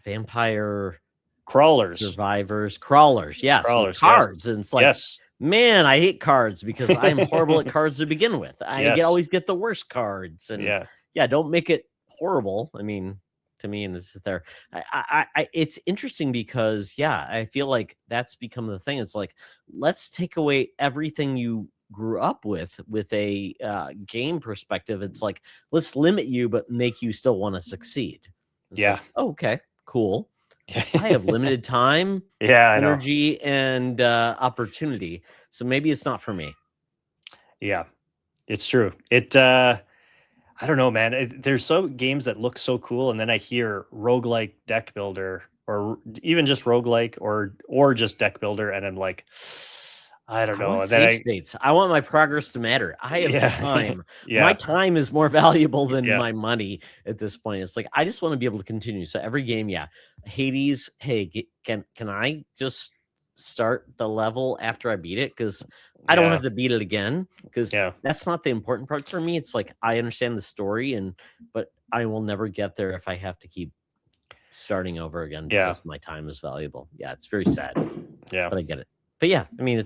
[SPEAKER 1] Vampire
[SPEAKER 2] Crawlers,
[SPEAKER 1] Survivors, Crawlers, yes, with
[SPEAKER 2] yes,
[SPEAKER 1] cards, and it's like,
[SPEAKER 2] yes,
[SPEAKER 1] man, I hate cards because I'm horrible at cards to begin with.
[SPEAKER 2] yes,
[SPEAKER 1] Always get the worst cards, and
[SPEAKER 2] yeah,
[SPEAKER 1] yeah, don't make it horrible. I mean, to me, and this is there. It's interesting because yeah, I feel like that's become the thing. It's like, let's take away everything you grew up with a game perspective. It's like, let's limit you, but make you still want to succeed. It's
[SPEAKER 2] yeah,
[SPEAKER 1] like, oh, okay, cool. I have limited time,
[SPEAKER 2] yeah. I know.
[SPEAKER 1] energy, and opportunity. So maybe it's not for me.
[SPEAKER 2] Yeah, it's true. I don't know, man. There's so games that look so cool, and then I hear roguelike deck builder, or even just roguelike, or just deck builder, and I'm like, I don't
[SPEAKER 1] I
[SPEAKER 2] know.
[SPEAKER 1] want
[SPEAKER 2] And then
[SPEAKER 1] save states. I want my progress to matter. I have
[SPEAKER 2] yeah,
[SPEAKER 1] time. My
[SPEAKER 2] yeah,
[SPEAKER 1] time is more valuable than
[SPEAKER 2] yeah,
[SPEAKER 1] my money at this point. It's like I just want to be able to continue. So every game, yeah. Hades, hey, can I just start the level after I beat it? Because I don't
[SPEAKER 2] yeah,
[SPEAKER 1] have to beat it again. Because
[SPEAKER 2] yeah,
[SPEAKER 1] that's not the important part for me. It's like I understand the story, but I will never get there if I have to keep starting over again
[SPEAKER 2] yeah,
[SPEAKER 1] because my time is valuable. Yeah, it's very sad,
[SPEAKER 2] yeah,
[SPEAKER 1] but I get it. But yeah, I mean,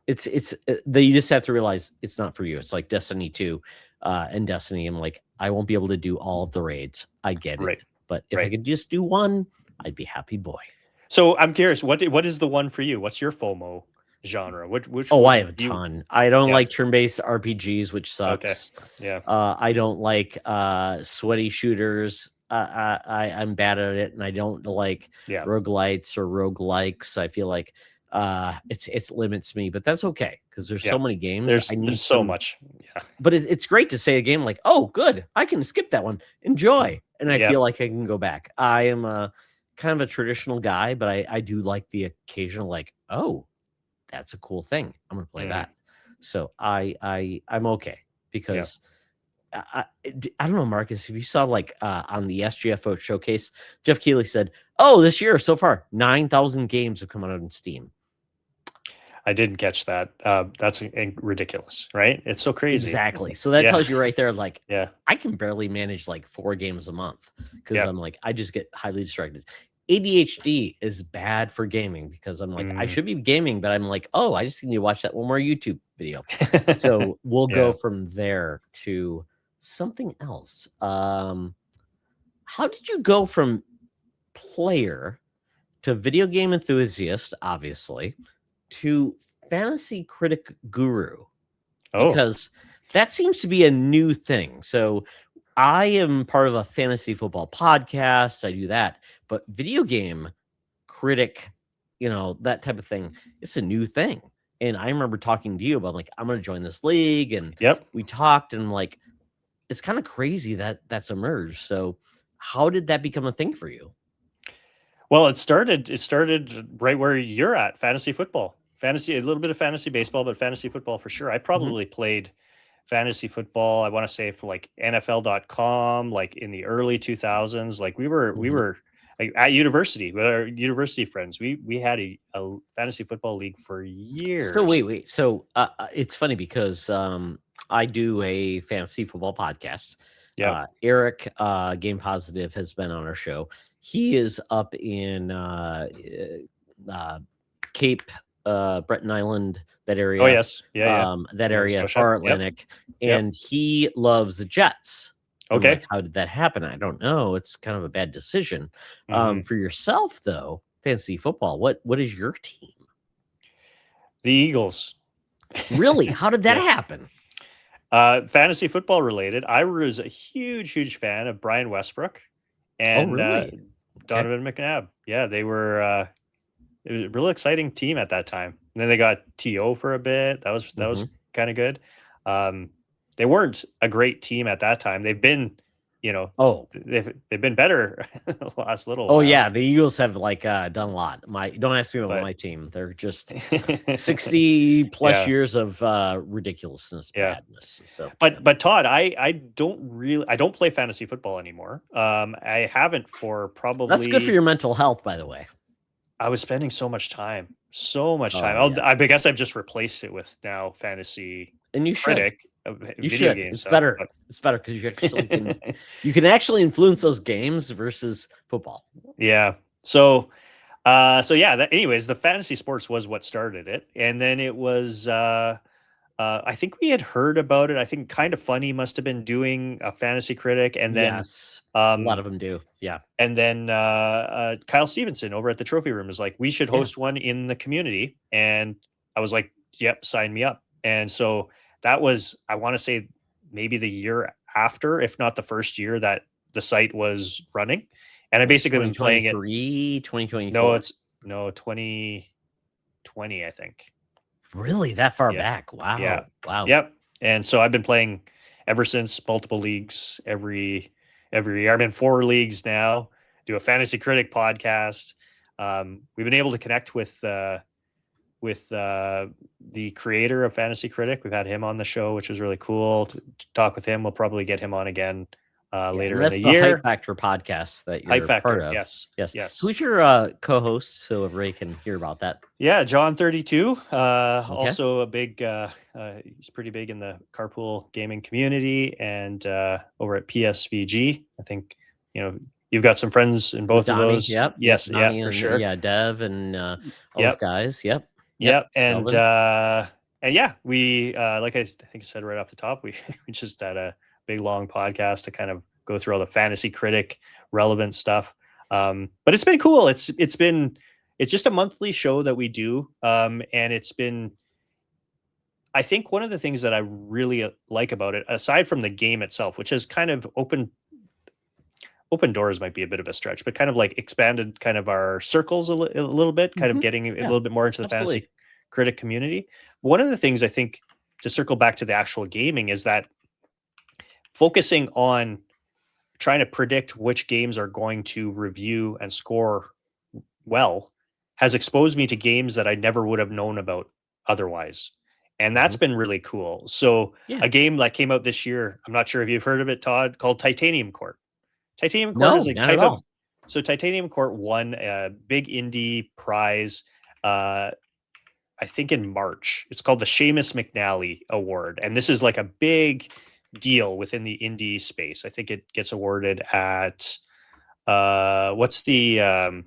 [SPEAKER 1] that you just have to realize it's not for you. It's like Destiny 2, and Destiny. I'm like, I won't be able to do all of the raids. I get
[SPEAKER 2] right,
[SPEAKER 1] it. But if I
[SPEAKER 2] right.
[SPEAKER 1] could just do one, I'd be happy boy.
[SPEAKER 2] So I'm curious, what is the one for you? What's your FOMO genre? Which
[SPEAKER 1] Oh, I
[SPEAKER 2] would
[SPEAKER 1] have a
[SPEAKER 2] you?
[SPEAKER 1] ton. I don't
[SPEAKER 2] Yeah.
[SPEAKER 1] like turn-based RPGs, which
[SPEAKER 2] Okay.
[SPEAKER 1] sucks.
[SPEAKER 2] Yeah.
[SPEAKER 1] I don't like sweaty shooters. I'm bad at it, and I don't like
[SPEAKER 2] Yeah.
[SPEAKER 1] roguelites or roguelikes. I feel like it limits me, but that's okay because there's
[SPEAKER 2] Yeah.
[SPEAKER 1] so many games. I
[SPEAKER 2] There's
[SPEAKER 1] need
[SPEAKER 2] so
[SPEAKER 1] some,
[SPEAKER 2] much. Yeah.
[SPEAKER 1] but it's great to say a game like, "Oh, good, I can skip that one, enjoy," and I
[SPEAKER 2] Yeah.
[SPEAKER 1] feel like I can go back. I am a kind of a traditional guy, but I do like the occasional like, oh, that's a cool thing. I'm gonna play
[SPEAKER 2] Mm,
[SPEAKER 1] that. So I'm okay
[SPEAKER 2] yeah.
[SPEAKER 1] because I don't know, Marcus, if you saw like on the SGFO showcase, Jeff Keighley said, "Oh, this year so far, 9,000 games have come out on Steam."
[SPEAKER 2] I didn't catch that. That's ridiculous, right? It's so crazy.
[SPEAKER 1] Exactly. So that
[SPEAKER 2] Yeah.
[SPEAKER 1] tells you right there, like
[SPEAKER 2] Yeah.
[SPEAKER 1] I can barely manage like 4 games a month because
[SPEAKER 2] Yeah.
[SPEAKER 1] I'm like I just get highly distracted. ADHD is bad for gaming because I'm like I
[SPEAKER 2] Mm.
[SPEAKER 1] should be gaming, but I'm like, oh, I just need to watch that one more YouTube video. So we'll go
[SPEAKER 2] Yeah.
[SPEAKER 1] from there to something else. How did you go from player to video game enthusiast, obviously, to fantasy critic guru?
[SPEAKER 2] Oh,
[SPEAKER 1] Because that seems to be a new thing. So I am part of a fantasy football podcast. I do that, but video game critic, that type of thing, it's a new thing. And I remember talking to you about like, I'm going to join this league. And
[SPEAKER 2] yep.
[SPEAKER 1] we talked and like, it's kind of crazy that that's emerged. So how did that become a thing for you?
[SPEAKER 2] Well, it started right where you're at, fantasy football. Fantasy, a little bit of fantasy baseball, but fantasy football for sure. I
[SPEAKER 1] Mhm.
[SPEAKER 2] probably played fantasy football, I want to say, for like NFL.com, like in the early 2000s. Like we
[SPEAKER 1] Mhm.
[SPEAKER 2] were like, at university with our university friends. We had a fantasy football league for
[SPEAKER 1] So
[SPEAKER 2] years.
[SPEAKER 1] wait. So it's funny because I do a fantasy football podcast.
[SPEAKER 2] Yep.
[SPEAKER 1] Eric, Game Positive, has been on our show. He is up in uh, Cape Breton Island, that
[SPEAKER 2] Oh
[SPEAKER 1] area,
[SPEAKER 2] yes. Yeah, yeah. Nova Scotia.
[SPEAKER 1] far
[SPEAKER 2] Yep.
[SPEAKER 1] Atlantic,
[SPEAKER 2] Yep.
[SPEAKER 1] and he loves the Jets. I'm like,
[SPEAKER 2] Okay.
[SPEAKER 1] how did that happen? I don't know. It's kind of a bad decision.
[SPEAKER 2] Hmm.
[SPEAKER 1] For yourself, though, fantasy football. What is your team?
[SPEAKER 2] The Eagles.
[SPEAKER 1] Really? How did that
[SPEAKER 2] Yeah.
[SPEAKER 1] happen?
[SPEAKER 2] Fantasy football related. I was a huge fan of Brian Westbrook
[SPEAKER 1] Oh,
[SPEAKER 2] and
[SPEAKER 1] really? Okay.
[SPEAKER 2] Donovan McNabb. Yeah, they were. It was a real exciting team at that time. And then they got To for a bit. That was
[SPEAKER 1] Mhm.
[SPEAKER 2] kind of good. Um, they weren't a great team at that time. They've been, you know,
[SPEAKER 1] Oh.
[SPEAKER 2] they've been better the last little
[SPEAKER 1] Oh,
[SPEAKER 2] while.
[SPEAKER 1] yeah, the Eagles have, like, done a lot. Don't ask me about
[SPEAKER 2] But
[SPEAKER 1] my team. They're just 60 plus
[SPEAKER 2] yeah,
[SPEAKER 1] years of, ridiculousness,
[SPEAKER 2] yeah.
[SPEAKER 1] badness, so, yeah.
[SPEAKER 2] But Todd, I don't play fantasy football anymore. I haven't for
[SPEAKER 1] That's good for
[SPEAKER 2] probably.
[SPEAKER 1] your mental health, by the way.
[SPEAKER 2] I was spending so much time, so much time.
[SPEAKER 1] Oh, yeah,
[SPEAKER 2] I guess I've just replaced it with now Fantasy
[SPEAKER 1] and you should.
[SPEAKER 2] Critic,
[SPEAKER 1] You
[SPEAKER 2] video
[SPEAKER 1] should.
[SPEAKER 2] game
[SPEAKER 1] It's
[SPEAKER 2] stuff.
[SPEAKER 1] better.
[SPEAKER 2] But
[SPEAKER 1] It's better because you can actually influence those games versus football.
[SPEAKER 2] yeah, so yeah. Anyways, the fantasy sports was what started it, and then it was. I think we had heard about it. I think Kind of Funny must have been doing a Fantasy Critic,
[SPEAKER 1] Yes. A lot
[SPEAKER 2] um,
[SPEAKER 1] of them do. Yeah.
[SPEAKER 2] and then Kyle Stevenson over at the Trophy Room is like, we should
[SPEAKER 1] Yeah.
[SPEAKER 2] host one in the community, and I was like, yep, sign me up. And so that was, I want to say, maybe the year after, if not the first year that the site was running, and I
[SPEAKER 1] Like
[SPEAKER 2] basically been playing it.
[SPEAKER 1] 2023,
[SPEAKER 2] No,
[SPEAKER 1] 2024?
[SPEAKER 2] it's no 2020, I think.
[SPEAKER 1] Really? That far
[SPEAKER 2] Yeah.
[SPEAKER 1] back?
[SPEAKER 2] Yeah.
[SPEAKER 1] Wow. Wow.
[SPEAKER 2] Yep. And so I've been playing ever since, multiple leagues every year. I'm in 4 leagues now. Do a Fantasy Critic podcast. We've been able to connect with the creator of Fantasy Critic. We've had him on the show, which was really cool to talk with him. We'll probably get him on again
[SPEAKER 1] Yeah, and
[SPEAKER 2] later in the
[SPEAKER 1] that's the
[SPEAKER 2] year.
[SPEAKER 1] HypeFactor podcast that
[SPEAKER 2] Hype
[SPEAKER 1] you're part
[SPEAKER 2] Factor.
[SPEAKER 1] of.
[SPEAKER 2] Yes.
[SPEAKER 1] Yes.
[SPEAKER 2] Yes.
[SPEAKER 1] Who's your, co-host so everybody can hear about that?
[SPEAKER 2] Yeah, John 32,
[SPEAKER 1] Okay.
[SPEAKER 2] also a big he's pretty big in the carpool gaming community, and over at PSVG. I think, you've got some friends in
[SPEAKER 1] With
[SPEAKER 2] both of
[SPEAKER 1] Donnie.
[SPEAKER 2] those.
[SPEAKER 1] Yep. Yep.
[SPEAKER 2] Yes, yeah,
[SPEAKER 1] Donnie
[SPEAKER 2] for
[SPEAKER 1] and,
[SPEAKER 2] sure.
[SPEAKER 1] yeah, Dev and, all those
[SPEAKER 2] Yep,
[SPEAKER 1] guys. Yep. Yep.
[SPEAKER 2] yep. And
[SPEAKER 1] Delvin.
[SPEAKER 2] yeah, we like I think I said right off the top, we we just had a big long podcast to kind of go through all the Fantasy Critic relevant stuff. But it's been cool. It's just a monthly show that we do. And it's been, I think, one of the things that I really like about it, aside from the game itself, which has kind of open doors, might be a bit of a stretch, but kind of like expanded kind of our circles a little bit, kind of
[SPEAKER 1] Mhm.
[SPEAKER 2] getting a
[SPEAKER 1] Yeah.
[SPEAKER 2] little bit more into the
[SPEAKER 1] Absolutely.
[SPEAKER 2] Fantasy Critic community. One of the things I think, to circle back to the actual gaming, is that focusing on trying to predict which games are going to review and score well has exposed me to games that I never would have known about otherwise. And that's been really cool. So
[SPEAKER 1] Yeah.
[SPEAKER 2] a game that came out this year, I'm not sure if you've heard of it, Todd, called Titanium Court. Titanium Court
[SPEAKER 1] No,
[SPEAKER 2] is a
[SPEAKER 1] not at
[SPEAKER 2] kind of,
[SPEAKER 1] all.
[SPEAKER 2] so Titanium Court won a big indie prize, I think in March. It's called the Seamus McNally Award. And this is like a big deal within the indie space. I think it gets awarded at what's the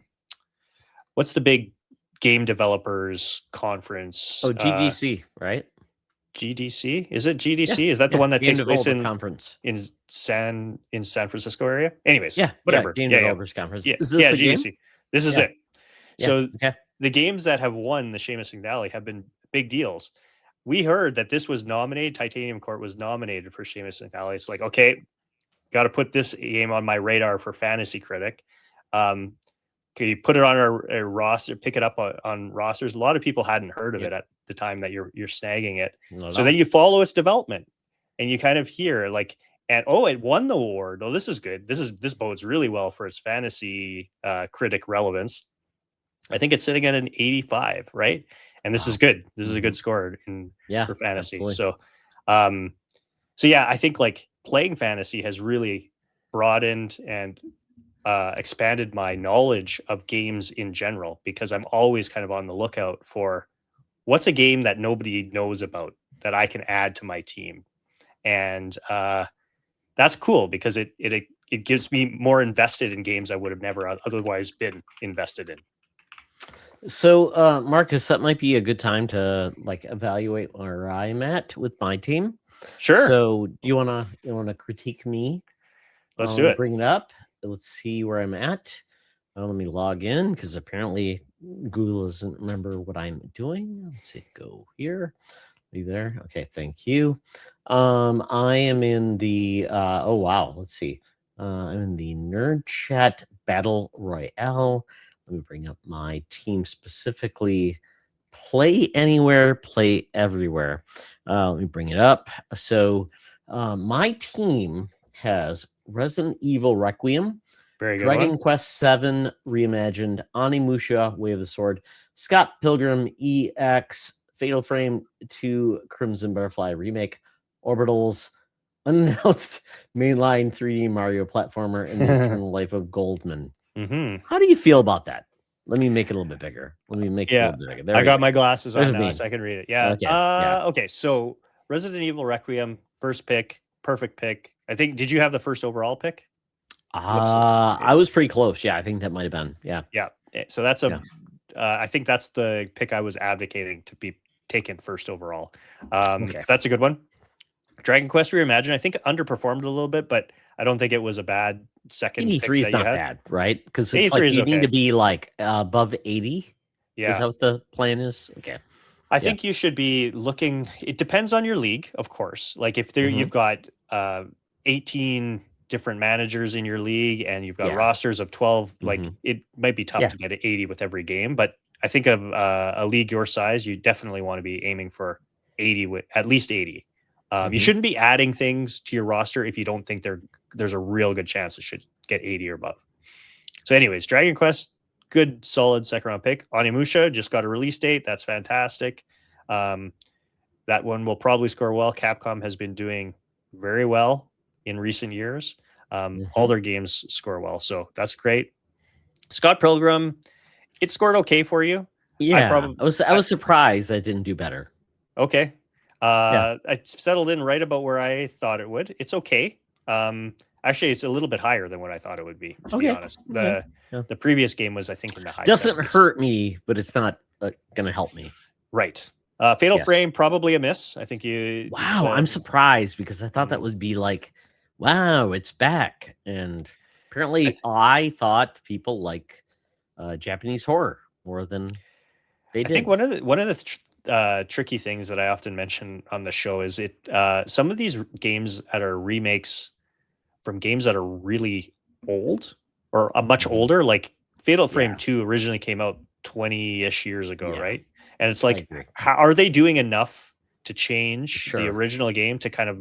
[SPEAKER 2] big game developers conference?
[SPEAKER 1] Oh, GDC, right?
[SPEAKER 2] GDC? Is it GDC?
[SPEAKER 1] Yeah,
[SPEAKER 2] Is that the
[SPEAKER 1] yeah,
[SPEAKER 2] one that
[SPEAKER 1] Game
[SPEAKER 2] takes place
[SPEAKER 1] Developer Conference.
[SPEAKER 2] in San Francisco area? Anyways,
[SPEAKER 1] Yeah,
[SPEAKER 2] whatever.
[SPEAKER 1] Game
[SPEAKER 2] Yeah,
[SPEAKER 1] Developers Conference.
[SPEAKER 2] yeah,
[SPEAKER 1] Is this
[SPEAKER 2] yeah.
[SPEAKER 1] the game?
[SPEAKER 2] GDC. This is
[SPEAKER 1] Yeah.
[SPEAKER 2] it.
[SPEAKER 1] Yeah,
[SPEAKER 2] So
[SPEAKER 1] okay.
[SPEAKER 2] the games that have won the Seamus McNally have been big deals. We heard that this was nominated. Titanium Court was nominated for Seamus McNally. It's like, okay, got to put this game on my radar for Fantasy Critic. Can you put it on our roster, pick it up on rosters? A lot of people hadn't heard of it at the time that you're snagging it. So then you follow its development and you kind of hear like, and oh, it won the award. Oh, this is good. This bodes really well for its Fantasy Critic relevance. I think it's sitting at an 85, right? And this is good. This is a good score for fantasy.
[SPEAKER 1] Absolutely.
[SPEAKER 2] So yeah, I think like playing fantasy has really broadened and expanded my knowledge of games in general, because I'm always kind of on the lookout for what's a game that nobody knows about that I can add to my team. And that's cool because it gives me more invested in games I would have never otherwise been invested in.
[SPEAKER 1] So, Marcus, that might be a good time to like evaluate where I'm at with my team.
[SPEAKER 2] Sure.
[SPEAKER 1] So, do you wanna critique me?
[SPEAKER 2] Let's do it.
[SPEAKER 1] Bring it up. Let's see where I'm at. Let me log in because apparently Google doesn't remember what I'm doing. Let's see. Go here. Are you there? Okay, thank you. I am in the oh wow, let's see. I'm in the Nerd Chat Battle Royale. Let me bring up my team specifically. Play anywhere, play everywhere. Let me bring it up. So my team has Resident Evil Requiem,
[SPEAKER 2] Very good
[SPEAKER 1] Dragon
[SPEAKER 2] one.
[SPEAKER 1] Quest VII Reimagined, Onimusha, Way of the Sword, Scott Pilgrim EX, Fatal Frame 2, Crimson Butterfly Remake, Orbitals, unannounced mainline 3D Mario platformer, and the Eternal Life of Goldman. How do you feel about that? Let me make it a little bit bigger. Let me make it a little bit bigger. There
[SPEAKER 2] I got my glasses on now,
[SPEAKER 1] me.
[SPEAKER 2] so I can read it. Yeah.
[SPEAKER 1] Okay.
[SPEAKER 2] Okay. So Resident Evil Requiem, first pick, perfect pick. I think. Did you have the first overall pick?
[SPEAKER 1] I was pretty close. Yeah, I think that might have been. Yeah.
[SPEAKER 2] Yeah. So that's I think that's the pick I was advocating to be taken first overall. So that's a good one. Dragon Quest Reimagine, I think underperformed a little bit, but I don't think it was a bad second.
[SPEAKER 1] 83 is not bad, right? Because it's like you need to be like above 80.
[SPEAKER 2] Yeah.
[SPEAKER 1] Is that what the plan is? Okay.
[SPEAKER 2] I think you should be looking. It depends on your league, of course. Like if there you've got 18 different managers in your league and you've got rosters of 12, like it might be tough to get to 80 with every game. But I think of a league your size, you definitely want to be aiming for 80 with at least 80. You shouldn't be adding things to your roster if you don't think there's a real good chance it should get 80 or above. So anyways, Dragon Quest, good, solid second round pick. Onimusha just got a release date. That's fantastic. That one will probably score well. Capcom has been doing very well in recent years. All their games score well. So that's great. Scott Pilgrim, it scored okay for you.
[SPEAKER 1] Yeah. I was surprised that it didn't do better.
[SPEAKER 2] Okay. I settled in right about where I thought it would. It's okay. Actually, it's a little bit higher than what I thought it would be, to be honest. The previous game was, I think, in the high.
[SPEAKER 1] Doesn't
[SPEAKER 2] 70s.
[SPEAKER 1] hurt me, but it's not going to help me.
[SPEAKER 2] Right. Fatal Frame, probably a miss. I think you.
[SPEAKER 1] Wow, I'm surprised because I thought that would be like, wow, it's back. And apparently I thought people like Japanese horror more than they did.
[SPEAKER 2] I think one of the tricky things that I often mention on the show is some of these games that are remakes from games that are really old or much older, like Fatal Frame 2 originally came out 20-ish years ago, right? And it's like, how are they doing enough to change the original game to kind of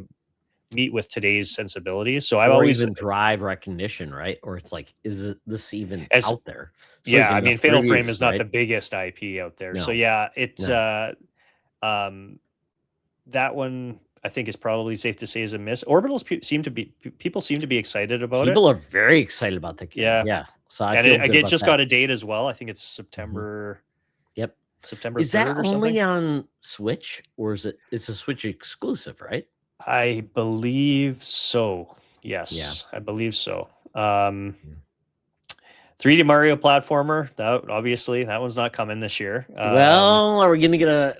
[SPEAKER 2] meet with today's sensibilities. So I've
[SPEAKER 1] Or
[SPEAKER 2] always,
[SPEAKER 1] even drive recognition, right? Or it's like, this even
[SPEAKER 2] as
[SPEAKER 1] out there? So
[SPEAKER 2] yeah,
[SPEAKER 1] get
[SPEAKER 2] I mean,
[SPEAKER 1] enough
[SPEAKER 2] Fatal Frame
[SPEAKER 1] reviews,
[SPEAKER 2] is not
[SPEAKER 1] right?
[SPEAKER 2] the biggest IP out there. So
[SPEAKER 1] No,
[SPEAKER 2] yeah, it
[SPEAKER 1] no.
[SPEAKER 2] um that one I think is probably safe to say is a miss. Orbitals people seem to be excited about it.
[SPEAKER 1] People are very excited about the game.
[SPEAKER 2] Yeah.
[SPEAKER 1] Yeah. So I
[SPEAKER 2] And
[SPEAKER 1] feel
[SPEAKER 2] it
[SPEAKER 1] good
[SPEAKER 2] again
[SPEAKER 1] about
[SPEAKER 2] just
[SPEAKER 1] that.
[SPEAKER 2] got a date as well. I think it's
[SPEAKER 1] Mhm.
[SPEAKER 2] September
[SPEAKER 1] Yep.
[SPEAKER 2] September
[SPEAKER 1] Is that
[SPEAKER 2] 3rd or something.
[SPEAKER 1] only on Switch, or it's a Switch exclusive, right?
[SPEAKER 2] I believe so.
[SPEAKER 1] Yeah.
[SPEAKER 2] Yes, I believe so. 3D Mario platformer. That obviously that one's not coming this year.
[SPEAKER 1] Well, are we gonna get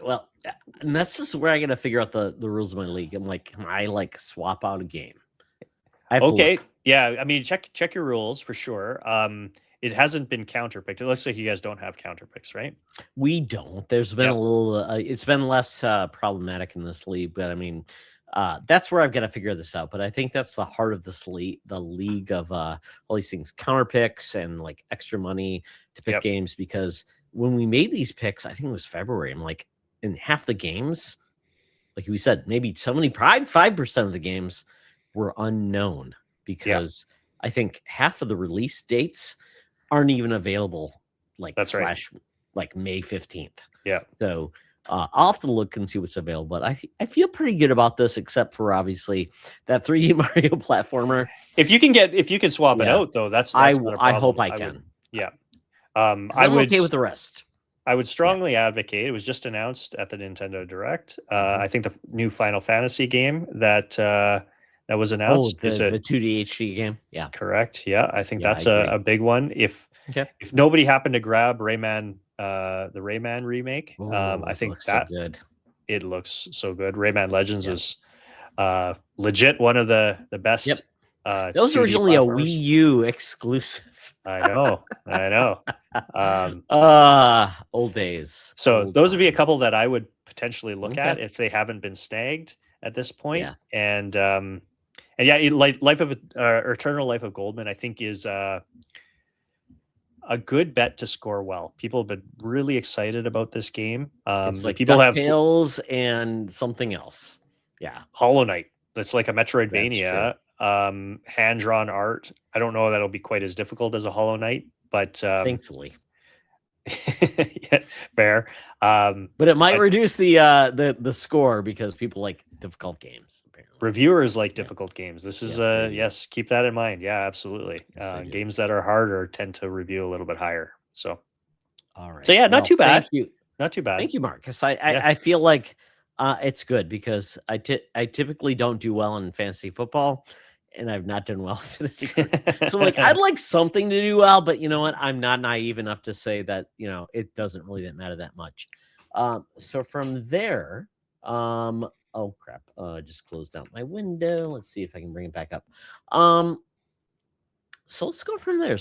[SPEAKER 1] and that's just where I gotta figure out the rules of my league. I'm like, can I like swap out a game? I have to
[SPEAKER 2] Okay,
[SPEAKER 1] look.
[SPEAKER 2] yeah. I mean, check your rules for sure. It hasn't been counterpicked. It looks like you guys don't have counterpicks, right?
[SPEAKER 1] We don't. There's been a
[SPEAKER 2] Yep.
[SPEAKER 1] little. It's been less problematic in this league, but I mean, that's where I've got to figure this out. But I think that's the heart of this league, the league of all these things, counter picks and like extra money to pick
[SPEAKER 2] Yep.
[SPEAKER 1] games. Because when we made these picks, I think it was February. I'm like, in half the games, like we said, maybe 5% of the games were unknown
[SPEAKER 2] Yeah,
[SPEAKER 1] because I think half of the release dates aren't even available, like
[SPEAKER 2] that's right.
[SPEAKER 1] like May 15th.
[SPEAKER 2] Yeah.
[SPEAKER 1] So I'll have to look and see what's available. But I feel pretty good about this, except for obviously that 3D Mario platformer.
[SPEAKER 2] If you can swap it
[SPEAKER 1] Yeah,
[SPEAKER 2] out though, that's not a
[SPEAKER 1] I hope
[SPEAKER 2] problem.
[SPEAKER 1] I
[SPEAKER 2] I would,
[SPEAKER 1] can,
[SPEAKER 2] yeah.
[SPEAKER 1] because I'm okay with the rest.
[SPEAKER 2] I would
[SPEAKER 1] Yeah.
[SPEAKER 2] strongly advocate. It was just announced at the Nintendo Direct.
[SPEAKER 1] Mhm.
[SPEAKER 2] I think the new Final Fantasy game that was
[SPEAKER 1] Oh,
[SPEAKER 2] announced is
[SPEAKER 1] the
[SPEAKER 2] a
[SPEAKER 1] 2D HD game. Yeah,
[SPEAKER 2] correct. Yeah, I think
[SPEAKER 1] yeah, I
[SPEAKER 2] that's
[SPEAKER 1] agree.
[SPEAKER 2] a big one.
[SPEAKER 1] Okay.
[SPEAKER 2] If nobody happened to grab Rayman, the Rayman remake,
[SPEAKER 1] Oh,
[SPEAKER 2] I
[SPEAKER 1] it
[SPEAKER 2] think
[SPEAKER 1] looks so
[SPEAKER 2] that
[SPEAKER 1] good.
[SPEAKER 2] it looks so good. Rayman Legends
[SPEAKER 1] Yeah.
[SPEAKER 2] is legit one of the
[SPEAKER 1] Yep.
[SPEAKER 2] best
[SPEAKER 1] That was
[SPEAKER 2] 2D
[SPEAKER 1] originally a Wii
[SPEAKER 2] platformers.
[SPEAKER 1] U exclusive.
[SPEAKER 2] I know, I know.
[SPEAKER 1] Old days,
[SPEAKER 2] So
[SPEAKER 1] old
[SPEAKER 2] those would be a
[SPEAKER 1] times.
[SPEAKER 2] couple that I would potentially look
[SPEAKER 1] Okay.
[SPEAKER 2] at if they haven't been snagged at this point.
[SPEAKER 1] Yeah.
[SPEAKER 2] And yeah, like Life of Eternal Life of Goldman, I think is a good bet to score well. People have been really excited about this game.
[SPEAKER 1] It's
[SPEAKER 2] The
[SPEAKER 1] like
[SPEAKER 2] people have
[SPEAKER 1] DuckTales and something else. Yeah,
[SPEAKER 2] Hollow Knight. It's like a
[SPEAKER 1] that's true.
[SPEAKER 2] Metroidvania, hand drawn art. I don't know that it'll be quite as difficult as a Hollow Knight, but
[SPEAKER 1] Thankfully.
[SPEAKER 2] yeah, fair.
[SPEAKER 1] But it might
[SPEAKER 2] But
[SPEAKER 1] reduce the score because people like difficult games, apparently.
[SPEAKER 2] reviewers like
[SPEAKER 1] Yeah.
[SPEAKER 2] difficult games. This is
[SPEAKER 1] Yes, they do.
[SPEAKER 2] yes, keep that in mind. Yeah, absolutely.
[SPEAKER 1] Yes, they do.
[SPEAKER 2] Games that are harder tend to review a little bit higher. So
[SPEAKER 1] All right.
[SPEAKER 2] yeah, not
[SPEAKER 1] Well,
[SPEAKER 2] too
[SPEAKER 1] thank
[SPEAKER 2] bad.
[SPEAKER 1] you.
[SPEAKER 2] Not too bad.
[SPEAKER 1] Thank you, Marcus. I
[SPEAKER 2] Yeah.
[SPEAKER 1] I, I feel like it's good because I typically don't do well in fantasy football, and I've not done well in fantasy critic. So I'm like, I'd like something to do well, but you know what? I'm not naive enough to say that it doesn't really matter that much. So from there, oh crap, I just closed out my window. Let's see if I can bring it back up. Um, so let's go from there.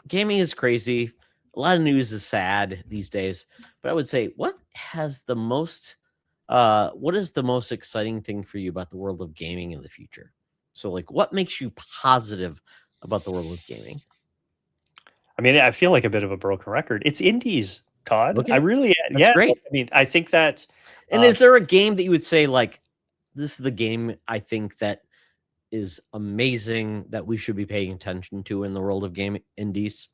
[SPEAKER 1] Gaming is crazy. A lot of news is sad these days, but I would say what is the most exciting thing for you about the world of gaming in the future? So like what makes you positive about the world of gaming?
[SPEAKER 2] I mean, I feel like a bit of a broken record. It's indies, Todd. I
[SPEAKER 1] Okay.
[SPEAKER 2] really,
[SPEAKER 1] That's
[SPEAKER 2] yeah.
[SPEAKER 1] great.
[SPEAKER 2] I mean, I think that
[SPEAKER 1] And is there a game that you would say like this is the game I think that is amazing that we should be paying attention to in the world of gaming indies?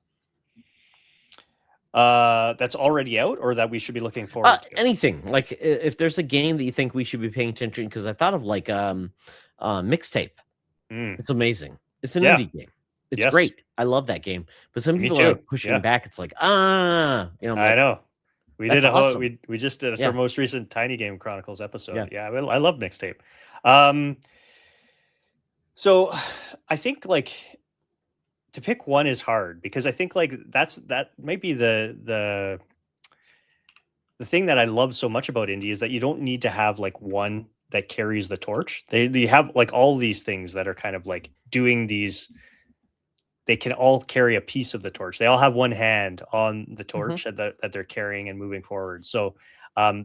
[SPEAKER 2] that's already out or that we should be looking forward to.
[SPEAKER 1] Anything like if there's a game that you think we should be paying attention because I thought of like mixtape.
[SPEAKER 2] Mm,
[SPEAKER 1] It's amazing. It's an
[SPEAKER 2] yeah.
[SPEAKER 1] indie game. It's
[SPEAKER 2] Yes.
[SPEAKER 1] great. I love that game. But some
[SPEAKER 2] Me
[SPEAKER 1] people are
[SPEAKER 2] too.
[SPEAKER 1] like pushing
[SPEAKER 2] Yeah.
[SPEAKER 1] back. It's like, I'm
[SPEAKER 2] I
[SPEAKER 1] like,
[SPEAKER 2] know. We
[SPEAKER 1] that's
[SPEAKER 2] did a whole
[SPEAKER 1] awesome.
[SPEAKER 2] we just did it's our
[SPEAKER 1] Yeah.
[SPEAKER 2] most recent Tiny Game Chronicles
[SPEAKER 1] Yeah.
[SPEAKER 2] episode. Yeah, I love mixtape. Um so I think like to pick one is hard because I think like that might be the thing that I love so much about indie is that you don't need to have like one that carries the torch. They have like all these things that are kind of like doing these. They can all carry a piece of the torch. They all have one hand on the torch that they're carrying and moving forward. So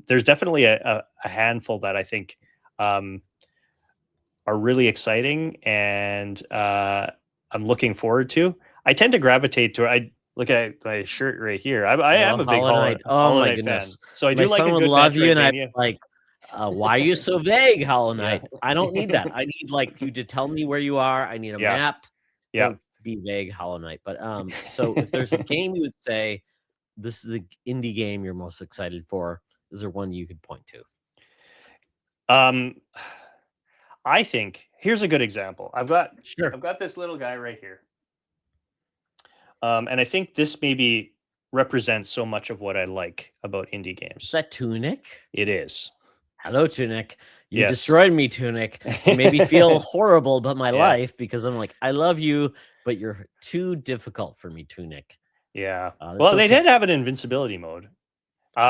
[SPEAKER 2] there's definitely a handful that I think are really exciting and I'm looking forward to. I tend to gravitate to. I look at my shirt right here. I am
[SPEAKER 1] Well,
[SPEAKER 2] a big
[SPEAKER 1] Hollow Knight. Oh
[SPEAKER 2] Hollow
[SPEAKER 1] my
[SPEAKER 2] Knight fan.
[SPEAKER 1] goodness.
[SPEAKER 2] So I
[SPEAKER 1] My
[SPEAKER 2] do like
[SPEAKER 1] son
[SPEAKER 2] a
[SPEAKER 1] would
[SPEAKER 2] good
[SPEAKER 1] love you, and I
[SPEAKER 2] Metroidvania.
[SPEAKER 1] like, Why are you so vague, Hollow
[SPEAKER 2] Yeah.
[SPEAKER 1] Knight? I don't need that. I need like you to tell me where you are. I need a
[SPEAKER 2] Yeah.
[SPEAKER 1] map.
[SPEAKER 2] Yeah.
[SPEAKER 1] Don't be vague, Hollow Knight. But so if there's a game you would say this is the indie game you're most excited for, is there one you could point to?
[SPEAKER 2] I think here's a good example. I've got
[SPEAKER 1] Sure.
[SPEAKER 2] this little guy right here. And I think this maybe represents so much of what I like about indie
[SPEAKER 1] Is
[SPEAKER 2] games.
[SPEAKER 1] that Tunic?
[SPEAKER 2] It is.
[SPEAKER 1] Hello, Tunic. You
[SPEAKER 2] Yes.
[SPEAKER 1] destroyed me, Tunic. You made me feel horrible about my
[SPEAKER 2] Yeah.
[SPEAKER 1] life because I'm like, I love you, but you're too difficult for me, Tunic.
[SPEAKER 2] Yeah.
[SPEAKER 1] That's
[SPEAKER 2] Well, they
[SPEAKER 1] okay.
[SPEAKER 2] did have an invincibility mode.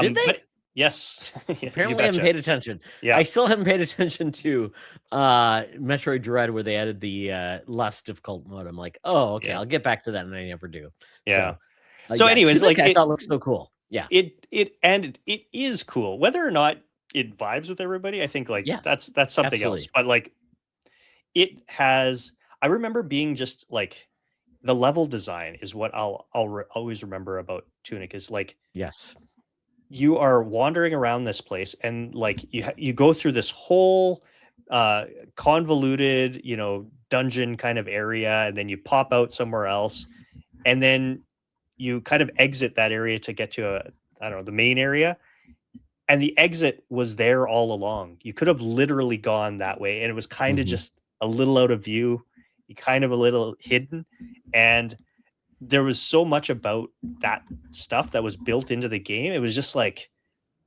[SPEAKER 1] Did they?
[SPEAKER 2] But yes. You
[SPEAKER 1] Apparently, I haven't
[SPEAKER 2] betcha.
[SPEAKER 1] paid attention.
[SPEAKER 2] Yeah.
[SPEAKER 1] I still haven't paid attention to Metroid Dread, where they added the less difficult mode. I'm like, oh, okay,
[SPEAKER 2] Yeah.
[SPEAKER 1] I'll get back to that, and I never do.
[SPEAKER 2] Yeah.
[SPEAKER 1] So,
[SPEAKER 2] So anyways,
[SPEAKER 1] Tunic
[SPEAKER 2] like
[SPEAKER 1] I thought looked so cool. Yeah.
[SPEAKER 2] it is cool. Whether or not it vibes with everybody, I think like
[SPEAKER 1] Yes,
[SPEAKER 2] that's something
[SPEAKER 1] absolutely.
[SPEAKER 2] else. But like it has, I remember being just like the level design is what I'll always remember about Tunic is like
[SPEAKER 1] Yes.
[SPEAKER 2] you are wandering around this place and like you go through this whole convoluted, you know, dungeon kind of area, and then you pop out somewhere else, and then you kind of exit that area to get to I don't know, the main area. And the exit was there all along. You could have literally gone that way, and it was kind of just a little out of view, kind of a little hidden. And there was so much about that stuff that was built into the game. It was just like,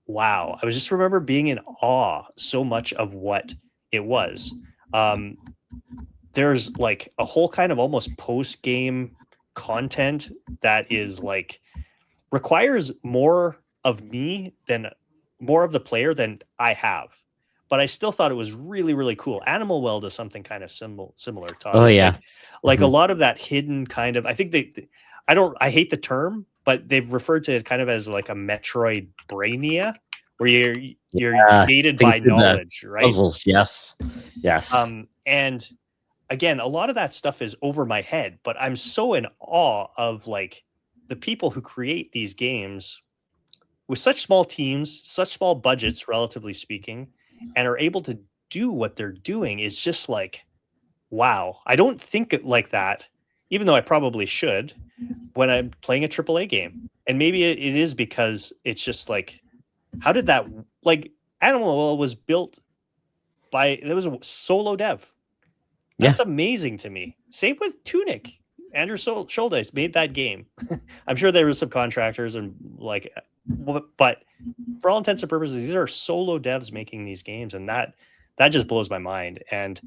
[SPEAKER 2] wow. I was just remember being in awe so much of what it was. There's like a whole kind of almost post-game content that is like requires more of me than more of the player than I have. But I still thought it was really, really cool. Animal Well does something kind of similar, Todd.
[SPEAKER 1] Oh
[SPEAKER 2] It's
[SPEAKER 1] yeah.
[SPEAKER 2] like a lot of that hidden kind of, I think I hate the term, but they've referred to it kind of as like a Metroid Brainia, where you're gated by knowledge, right?
[SPEAKER 1] Puzzles, yes. Yes.
[SPEAKER 2] And again, a lot of that stuff is over my head, but I'm so in awe of like the people who create these games with such small teams, such small budgets, relatively speaking, and are able to do what they're doing is just like, wow. I don't think it like that, even though I probably should when I'm playing a AAA game. And maybe it is because it's just like, how did that, like Animal Well was built by, there was a solo dev. That's amazing to me. Same with Tunic. Andrew Schuldice made that game. I'm sure there were subcontractors and like, but for all intents and purposes, these are solo devs making these games, and that just blows my mind. And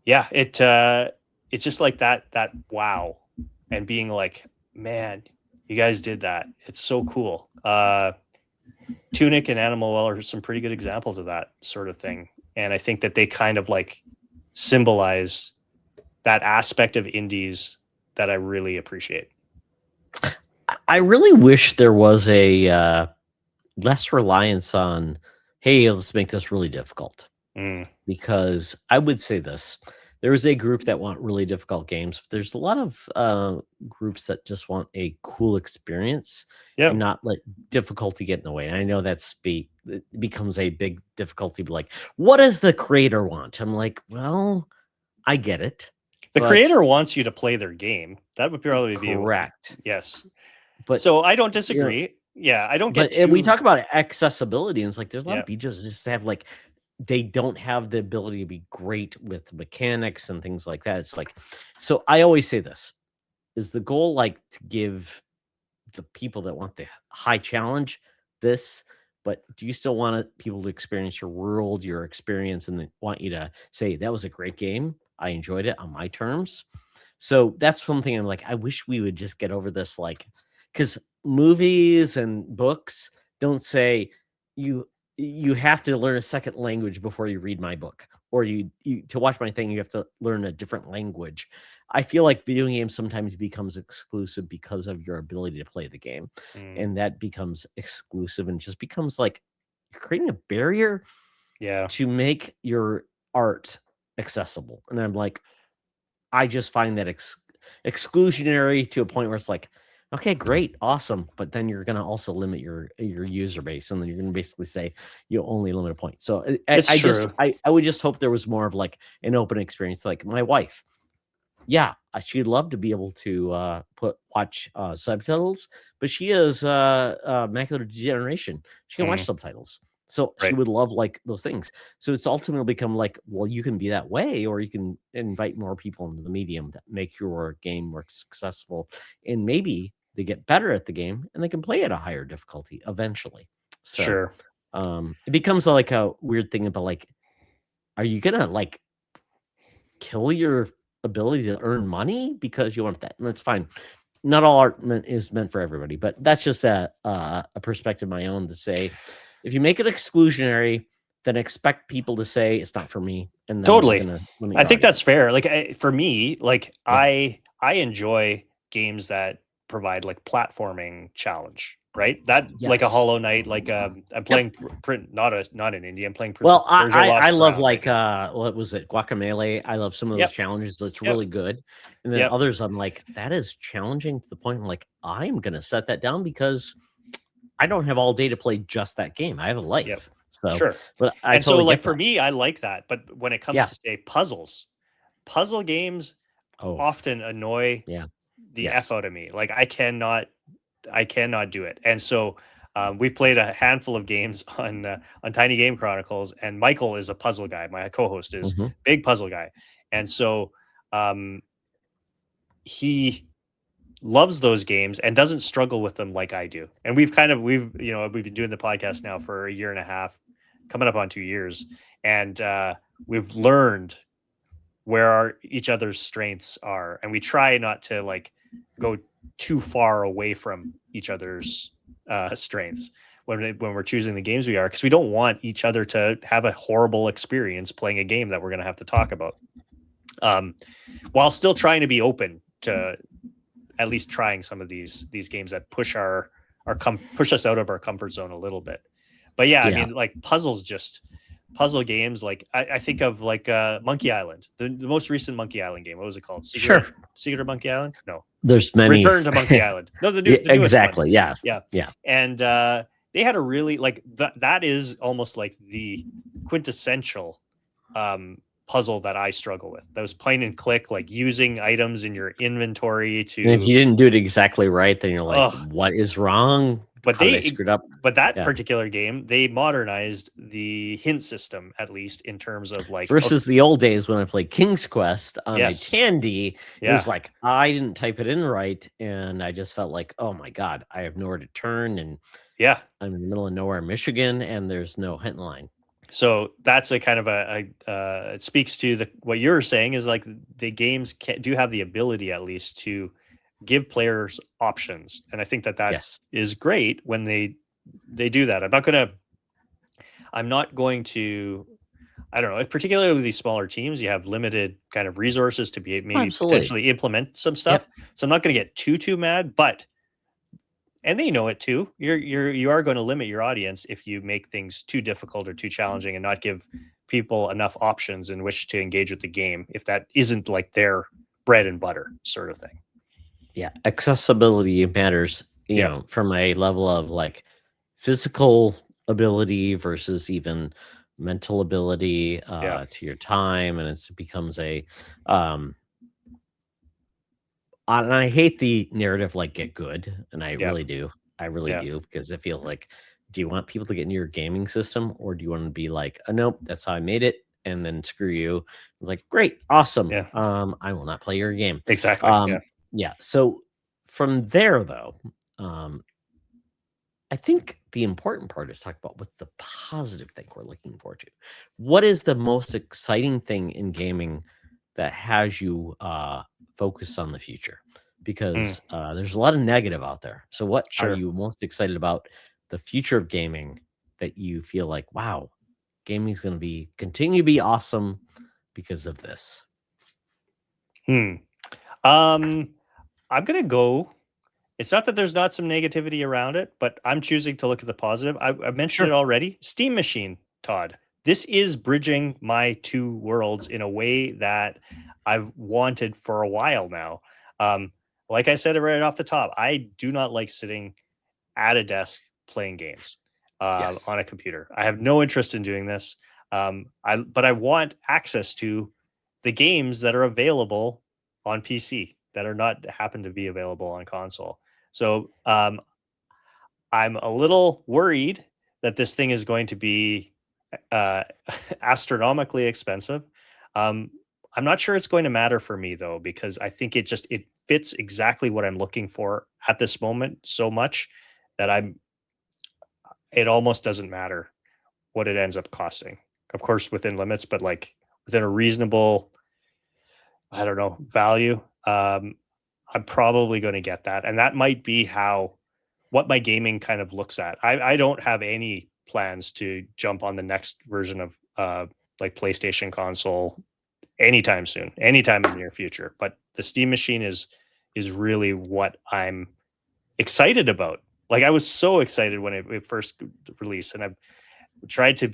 [SPEAKER 2] yeah, it's just like that wow, and being like, man, you guys did that. It's so cool. Tunic and Animal Well are some pretty good examples of that sort of thing, and I think that they kind of like symbolize that aspect of indies that I really appreciate.
[SPEAKER 1] I really wish there was a less reliance on, hey, let's make this really difficult. Because I would say this, there is a group that want really difficult games, but there's a lot of groups that just want a cool experience and not let difficulty get in the way. And I know it becomes a big difficulty, but like, what does the creator want? I'm like, well, I get it.
[SPEAKER 2] The creator wants you to play their game. That would probably be
[SPEAKER 1] correct.
[SPEAKER 2] Yes.
[SPEAKER 1] But
[SPEAKER 2] so I don't disagree. Yeah, I don't get.
[SPEAKER 1] But we talk about accessibility, and it's like there's a lot of people just have like they don't have the ability to be great with mechanics and things like that. It's like, so I always say this: is the goal like to give the people that want the high challenge this, but do you still want people to experience your world, your experience, and they want you to say that was a great game? I enjoyed it on my terms. So that's something I'm like, I wish we would just get over this, like, because movies and books don't say you have to learn a second language before you read my book, or you to watch my thing you have to learn a different language. I feel like video games sometimes becomes exclusive because of your ability to play the game, and that becomes exclusive and just becomes like you're creating a barrier to make your art accessible. And I'm like, I just find that exclusionary to a point where it's like, Okay, great, awesome. But then you're gonna also limit your user base, and then you're gonna basically say you only limit a point. So
[SPEAKER 2] It's true.
[SPEAKER 1] I would just hope there was more of like an open experience. Like my wife, yeah, she'd love to be able to watch subtitles, but she has macular degeneration. She can watch
[SPEAKER 2] Mm,
[SPEAKER 1] subtitles, so she
[SPEAKER 2] right.
[SPEAKER 1] would love like those things. So it's ultimately become like, well, you can be that way, or you can invite more people into the medium that make your game more successful, and maybe they get better at the game and they can play at a higher difficulty eventually. So
[SPEAKER 2] Sure.
[SPEAKER 1] it becomes like a weird thing about like, are you gonna like kill your ability to earn money because you want that? And that's fine. Not all art is meant for everybody, but that's just a perspective of my own to say, if you make it exclusionary, then expect people to say it's not for me, and then you're
[SPEAKER 2] Totally.
[SPEAKER 1] gonna limit
[SPEAKER 2] I
[SPEAKER 1] your
[SPEAKER 2] think that's
[SPEAKER 1] audience.
[SPEAKER 2] fair. Like for me, like
[SPEAKER 1] Yeah.
[SPEAKER 2] I enjoy games that provide like platforming challenge, right? That like a
[SPEAKER 1] Yes.
[SPEAKER 2] Hollow Knight, like I'm
[SPEAKER 1] Yep.
[SPEAKER 2] playing not an indie. I'm playing Prince of
[SPEAKER 1] Well,
[SPEAKER 2] Persia
[SPEAKER 1] I
[SPEAKER 2] Lost
[SPEAKER 1] love
[SPEAKER 2] Crown right
[SPEAKER 1] like
[SPEAKER 2] now.
[SPEAKER 1] what was it? Guacamelee. I love some of those
[SPEAKER 2] Yep.
[SPEAKER 1] challenges. That's
[SPEAKER 2] Yep.
[SPEAKER 1] really good. And then
[SPEAKER 2] Yep.
[SPEAKER 1] others, I'm like, that is challenging to the point I'm like, I'm gonna set that down because I don't have all day to play just that game. I have a
[SPEAKER 2] Yep.
[SPEAKER 1] life. So,
[SPEAKER 2] Sure.
[SPEAKER 1] but I
[SPEAKER 2] And so
[SPEAKER 1] totally
[SPEAKER 2] like
[SPEAKER 1] get
[SPEAKER 2] for
[SPEAKER 1] that.
[SPEAKER 2] me, I like that. But when it comes
[SPEAKER 1] Yeah.
[SPEAKER 2] to say puzzles, puzzle games
[SPEAKER 1] Oh,
[SPEAKER 2] often annoy
[SPEAKER 1] yeah.
[SPEAKER 2] the F
[SPEAKER 1] Yes.
[SPEAKER 2] out of me. Like I cannot do it. And so we've played a handful of games on Tiny Game Chronicles, and Michael is a puzzle guy. My co-host is
[SPEAKER 1] Mhm.
[SPEAKER 2] big puzzle guy, and so um, he loves those games and doesn't struggle with them like I do. And we've been doing the podcast now for a year and a half, coming up on 2 years, and we've learned where each other's strengths are, and we try not to like go too far away from each other's strengths when we're choosing the games we are, because we don't want each other to have a horrible experience playing a game that we're going to have to talk about, um, while still trying to be open to at least trying some of these games that push us out of our comfort zone a little bit. But yeah, I
[SPEAKER 1] Yeah.
[SPEAKER 2] mean, like puzzle games, like I think of like Monkey Island, the most recent Monkey Island game. What was it called?
[SPEAKER 1] Sure.
[SPEAKER 2] Secret of Monkey Island? No,
[SPEAKER 1] There's many.
[SPEAKER 2] Return to Monkey Island. No,
[SPEAKER 1] Yeah,
[SPEAKER 2] the newest one.
[SPEAKER 1] exactly. Yeah.
[SPEAKER 2] Yeah,
[SPEAKER 1] Yeah.
[SPEAKER 2] and they had a really like that is almost like the quintessential um puzzle that I struggle with. Those point and click, like using items in your inventory
[SPEAKER 1] And if
[SPEAKER 2] to
[SPEAKER 1] you didn't do it exactly right, then you're like,
[SPEAKER 2] oh
[SPEAKER 1] what is wrong?
[SPEAKER 2] but
[SPEAKER 1] How did I screw it up?
[SPEAKER 2] that
[SPEAKER 1] Yeah.
[SPEAKER 2] particular game, they modernized the hint system, at least in terms of like
[SPEAKER 1] Versus the old days when I played King's Quest on a
[SPEAKER 2] yes,
[SPEAKER 1] Tandy, it
[SPEAKER 2] yeah,
[SPEAKER 1] was like I didn't type it in right, and I just felt like, oh my god, I have nowhere to turn, and
[SPEAKER 2] yeah.
[SPEAKER 1] I'm in the middle of nowhere, Michigan, and there's no hint line.
[SPEAKER 2] So that's a kind of it speaks to the what you're saying is like the games do have the ability at least to give players options, and I think that
[SPEAKER 1] Yes.
[SPEAKER 2] is great when they do that. I'm not going to, I don't know, particularly with these smaller teams, you have limited kind of resources to be
[SPEAKER 1] Oh,
[SPEAKER 2] maybe
[SPEAKER 1] absolutely.
[SPEAKER 2] potentially implement some stuff.
[SPEAKER 1] Yep.
[SPEAKER 2] So I'm not going to get too mad, but and they know it too. You are going to limit your audience if you make things too difficult or too challenging and not give people enough options in which to engage with the game if that isn't like their bread and butter sort of thing.
[SPEAKER 1] Yeah, accessibility matters,
[SPEAKER 2] Yep.
[SPEAKER 1] from a level of like physical ability versus even mental ability
[SPEAKER 2] Yeah.
[SPEAKER 1] to your time, and it becomes a um and I hate the narrative like get good, and I
[SPEAKER 2] Yep.
[SPEAKER 1] really do. I really
[SPEAKER 2] Yeah.
[SPEAKER 1] do because it feels like, do you want people to get into your gaming system, or do you want to be like, nope, that's how I made it, and then screw you? Like, great, awesome.
[SPEAKER 2] Yeah.
[SPEAKER 1] I will not play your game.
[SPEAKER 2] Exactly. Yeah.
[SPEAKER 1] Um, yeah. So from there, though, um, I think the important part is talk about what's the positive thing we're looking forward to. What is the most exciting thing in gaming that has you focused on the future?
[SPEAKER 2] Mm,
[SPEAKER 1] Because there's a lot of negative out there. So, what are
[SPEAKER 2] sure.
[SPEAKER 1] you most excited about the future of gaming that you feel like, wow, gaming is going to be continue to be awesome because of this?
[SPEAKER 2] Hmm. Um, I'm gonna go. It's not that there's not some negativity around it, but I'm choosing to look at the positive. I mentioned it
[SPEAKER 1] Sure.
[SPEAKER 2] already. Steam Machine, Todd. This is bridging my two worlds in a way that I've wanted for a while now. Um, like I said it right off the top, I do not like sitting at a desk playing games
[SPEAKER 1] Yes.
[SPEAKER 2] on a computer. I have no interest in doing this. But I want access to the games that are available on PC that are not happen to be available on console. So I'm a little worried that this thing is going to be uh, astronomically expensive. Um, I'm not sure it's going to matter for me though, because I think it fits exactly what I'm looking for at this moment so much that it almost doesn't matter what it ends up costing. Of course, within limits, but like within a reasonable, I don't know, value. I'm probably going to get that, and that might be what my gaming kind of looks at. I don't have any plans to jump on the next version of like PlayStation console anytime soon, anytime in the near future. But the Steam machine is really what I'm excited about. Like I was so excited when it first released, and I've tried to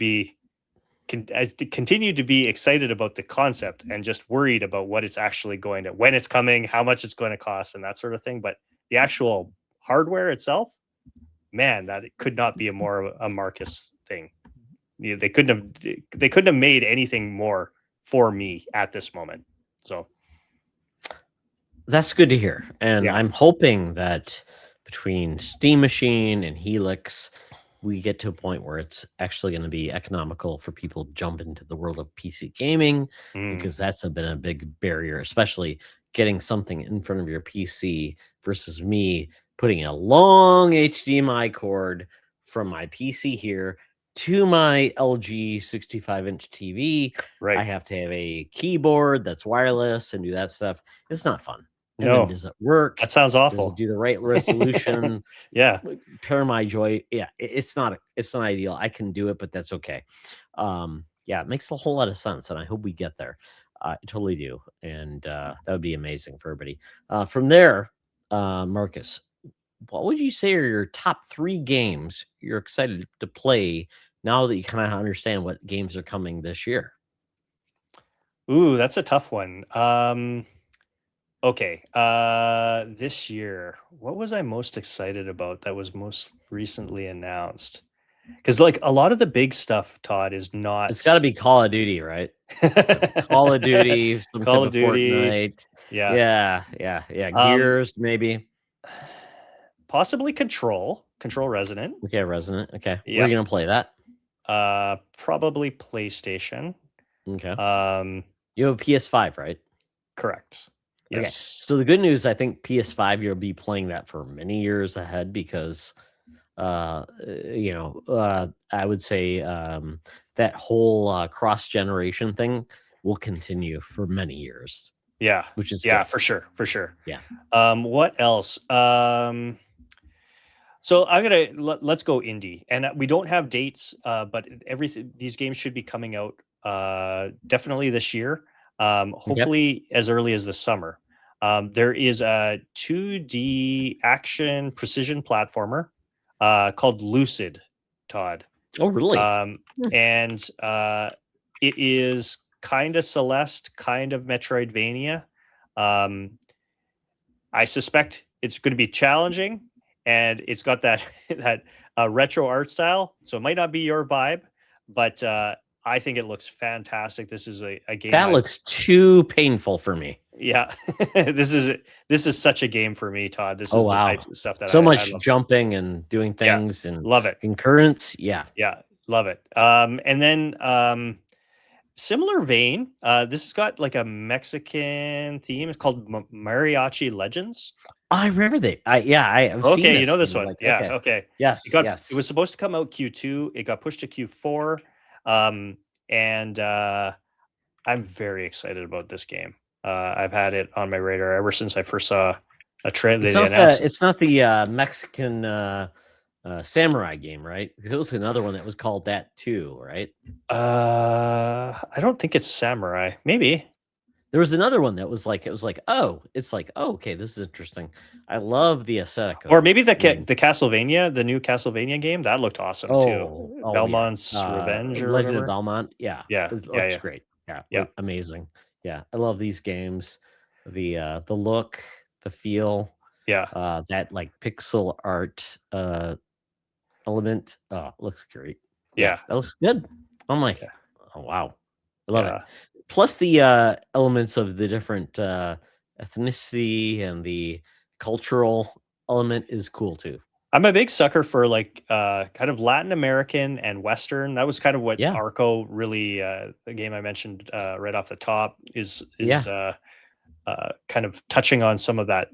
[SPEAKER 2] I continue to be excited about the concept and just worried about what it's actually going to, when it's coming, how much it's going to cost, and that sort of thing. But the actual hardware itself, man, that it could not be a more of a Marcus thing. They couldn't have made anything more for me at this moment. So
[SPEAKER 1] That's good to hear, and
[SPEAKER 2] yeah.
[SPEAKER 1] I'm hoping that between Steam Machine and Helix, we get to a point where it's actually gonna be economical for people to jump into the world of PC gaming,
[SPEAKER 2] Mm,
[SPEAKER 1] because that's been a big barrier, especially getting something in front of your PC versus me putting a long HDMI cord from my PC here to my LG 65-inch TV. I
[SPEAKER 2] right.
[SPEAKER 1] have to have a keyboard that's wireless and do that stuff. It's not fun. And then
[SPEAKER 2] No,
[SPEAKER 1] does it work?
[SPEAKER 2] that sounds
[SPEAKER 1] Does it
[SPEAKER 2] awful.
[SPEAKER 1] do the right resolution?
[SPEAKER 2] Yeah.
[SPEAKER 1] Like, pair my joy. Yeah, it's not ideal. I can do it, but that's okay. Yeah, it makes a whole lot of sense, and I hope we get there. I totally do, and that would be amazing for everybody. From there, Marcus, what would you say are your top 3 games you're excited to play now that you kinda understand what games are coming this year?
[SPEAKER 2] Ooh, that's a tough one. Okay. This year, what was I most excited about that was most recently announced? Because like a lot of the big stuff, Todd, is
[SPEAKER 1] It's gotta
[SPEAKER 2] not
[SPEAKER 1] be Call of Duty, right? It's gotta be Call of Duty, some
[SPEAKER 2] Call
[SPEAKER 1] type
[SPEAKER 2] of
[SPEAKER 1] of
[SPEAKER 2] Duty.
[SPEAKER 1] Fortnite.
[SPEAKER 2] Yeah.
[SPEAKER 1] Yeah, yeah, yeah.
[SPEAKER 2] Um,
[SPEAKER 1] Gears, maybe.
[SPEAKER 2] possibly Control Resonant.
[SPEAKER 1] Okay, Resident. Okay. Where are you
[SPEAKER 2] Yep.
[SPEAKER 1] gonna play that?
[SPEAKER 2] Probably PlayStation.
[SPEAKER 1] Okay.
[SPEAKER 2] Um,
[SPEAKER 1] You have a PS5, right?
[SPEAKER 2] correct.
[SPEAKER 1] Okay.
[SPEAKER 2] Yes.
[SPEAKER 1] So the good news, I think PS5, you'll be playing that for many years ahead because I would say that whole cross generation thing will continue for many years,
[SPEAKER 2] Yeah.
[SPEAKER 1] which is
[SPEAKER 2] Yeah,
[SPEAKER 1] good.
[SPEAKER 2] for sure. For sure.
[SPEAKER 1] Yeah.
[SPEAKER 2] What else? So let's go indie, and we don't have dates, but everything these games should be coming out definitely this year.
[SPEAKER 1] Okay.
[SPEAKER 2] Hopefully as early as the summer. There is a 2D action precision platformer called Lucid, Todd,
[SPEAKER 1] Oh, really?
[SPEAKER 2] um,
[SPEAKER 1] Hmm.
[SPEAKER 2] and it is kind of Celeste, kind of Metroidvania. Um, I suspect it's going to be challenging, and it's got that that retro art style. So it might not be your vibe, but I think it looks fantastic. This is a game
[SPEAKER 1] That looks too painful for me.
[SPEAKER 2] yeah, this is such a game for me, Todd. This
[SPEAKER 1] Oh,
[SPEAKER 2] is the
[SPEAKER 1] wow.
[SPEAKER 2] types of stuff that
[SPEAKER 1] So
[SPEAKER 2] I
[SPEAKER 1] much
[SPEAKER 2] love.
[SPEAKER 1] jumping and doing
[SPEAKER 2] Yeah,
[SPEAKER 1] things and
[SPEAKER 2] love it.
[SPEAKER 1] concurrence. Yeah.
[SPEAKER 2] Yeah, love it. And then similar vein, this has got like a Mexican theme. It's called Mariachi Legends.
[SPEAKER 1] I remember that. I've seen
[SPEAKER 2] Okay, you
[SPEAKER 1] this
[SPEAKER 2] know this
[SPEAKER 1] game.
[SPEAKER 2] one.
[SPEAKER 1] Like,
[SPEAKER 2] Yeah,
[SPEAKER 1] okay.
[SPEAKER 2] okay.
[SPEAKER 1] Yes,
[SPEAKER 2] It
[SPEAKER 1] yes.
[SPEAKER 2] was supposed to come out Q2. It got pushed to Q4. And I'm very excited about this game. I've had it on my radar ever since I first saw a trailer. They announced it.
[SPEAKER 1] It's not the Mexican samurai game, right? There was another one that was called that too, right?
[SPEAKER 2] I don't think it's Samurai. Maybe.
[SPEAKER 1] There was another one that was like oh, okay, this is interesting. I love the aesthetic of
[SPEAKER 2] Or
[SPEAKER 1] it.
[SPEAKER 2] maybe
[SPEAKER 1] I mean,
[SPEAKER 2] the Castlevania, the new Castlevania game, that looked awesome too.
[SPEAKER 1] oh yeah.
[SPEAKER 2] Belmont's Revenge or
[SPEAKER 1] Legend of
[SPEAKER 2] whatever.
[SPEAKER 1] Belmont. Yeah,
[SPEAKER 2] Yeah,
[SPEAKER 1] it
[SPEAKER 2] yeah,
[SPEAKER 1] looks
[SPEAKER 2] yeah,
[SPEAKER 1] great. Yeah,
[SPEAKER 2] yeah.
[SPEAKER 1] amazing. Yeah, I love these games. The look, the feel,
[SPEAKER 2] Yeah.
[SPEAKER 1] that like pixel art element. Looks great. Yeah,
[SPEAKER 2] Yeah.
[SPEAKER 1] that looks good. I'm like,
[SPEAKER 2] Yeah.
[SPEAKER 1] oh wow, I love it.
[SPEAKER 2] Yeah.
[SPEAKER 1] Plus the elements of the different ethnicity and the cultural element is cool too.
[SPEAKER 2] I'm a big sucker for like kind of Latin American and Western. That was kind of what
[SPEAKER 1] Yeah,
[SPEAKER 2] Arco really the game I mentioned right off the top is
[SPEAKER 1] yeah,
[SPEAKER 2] kind of touching on some of that.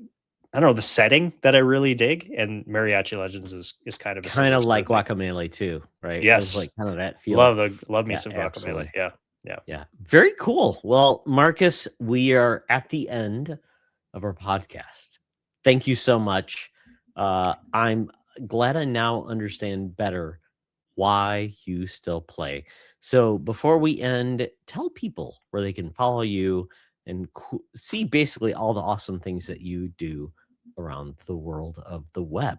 [SPEAKER 2] I don't know, the setting that I really dig, and Mariachi Legends is kind of a
[SPEAKER 1] kind
[SPEAKER 2] similar
[SPEAKER 1] of
[SPEAKER 2] sort
[SPEAKER 1] like
[SPEAKER 2] of thing.
[SPEAKER 1] Guacamole too, right? It was
[SPEAKER 2] Yes,
[SPEAKER 1] like kind of that feel.
[SPEAKER 2] love me
[SPEAKER 1] Yeah,
[SPEAKER 2] some guacamole.
[SPEAKER 1] absolutely.
[SPEAKER 2] Yeah, yeah,
[SPEAKER 1] Yeah, very cool. Well, Marcus, we are at the end of our podcast. Thank you so much. I'm glad I now understand better why you still play. So before we end, tell people where they can follow you and see basically all the awesome things that you do around the world of the web.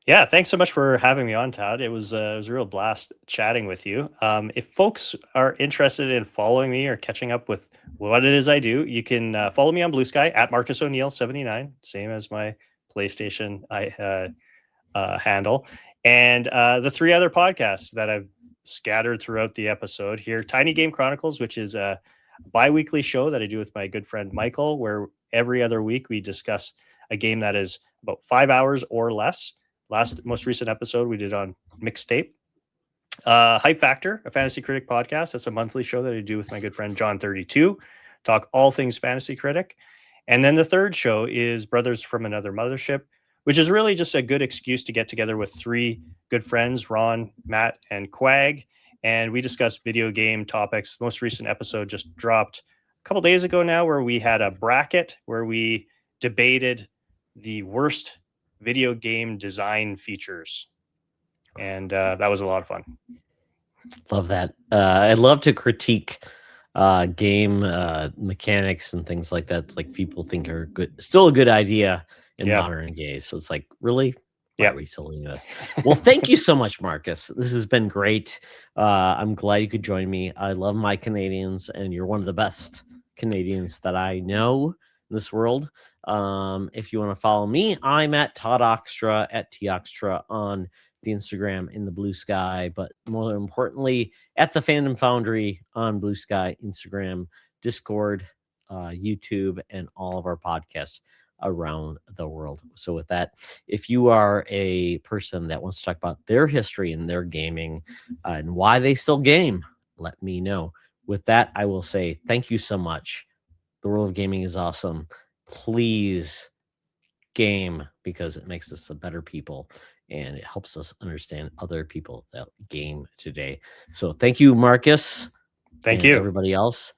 [SPEAKER 2] yeah. Thanks so much for having me on, Todd. It was a real blast chatting with you. If folks are interested in following me or catching up with what it is I do, you can follow me on Blue Sky at Marcus O'Neill 79, same as my PlayStation handle, and the three other podcasts that I've scattered throughout the episode here. Tiny Game Chronicles, which is a bi-weekly show that I do with my good friend Michael, where every other week we discuss a game that is about 5 hours or less. Most recent episode we did on Mixtape. Hype Factor, a Fantasy Critic podcast. That's a monthly show that I do with my good friend John 32. Talk all things Fantasy Critic. And then the third show is Brothers from Another Mothership, which is really just a good excuse to get together with three good friends, Ron, Matt, and Quag. And we discuss video game topics. Most recent episode just dropped a couple days ago now, where we had a bracket where we debated the worst video game design features. And that was a lot of fun.
[SPEAKER 1] Love that. I love to critique game mechanics and things like that. It's like people think are good, still a good idea in
[SPEAKER 2] Yeah.
[SPEAKER 1] modern games. So it's like, really, why
[SPEAKER 2] Yeah.
[SPEAKER 1] are we selling this? Well, thank you so much, Marcus. This has been great. I'm glad you could join me. I love my Canadians, and you're one of the best Canadians that I know in this world. If you want to follow me, I'm at Todd Oxtra at Toxtra on the Instagram in the Blue Sky, but more importantly, at the Fandom Foundry on Blue Sky, Instagram, Discord, YouTube, and all of our podcasts around the world. So, with that, if you are a person that wants to talk about their history and their gaming and why they still game, let me know. With that, I will say thank you so much. The world of gaming is awesome. Please game, because it makes us a better people and it helps us understand other people that game today. So thank you, Marcus,
[SPEAKER 2] Thank
[SPEAKER 1] and
[SPEAKER 2] you.
[SPEAKER 1] everybody else.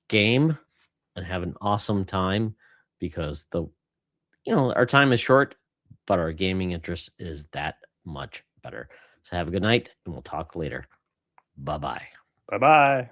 [SPEAKER 1] Game and have an awesome time, because our time is short, but our gaming interest is that much better. So have a good night, and we'll talk later. Bye bye.
[SPEAKER 2] Bye bye.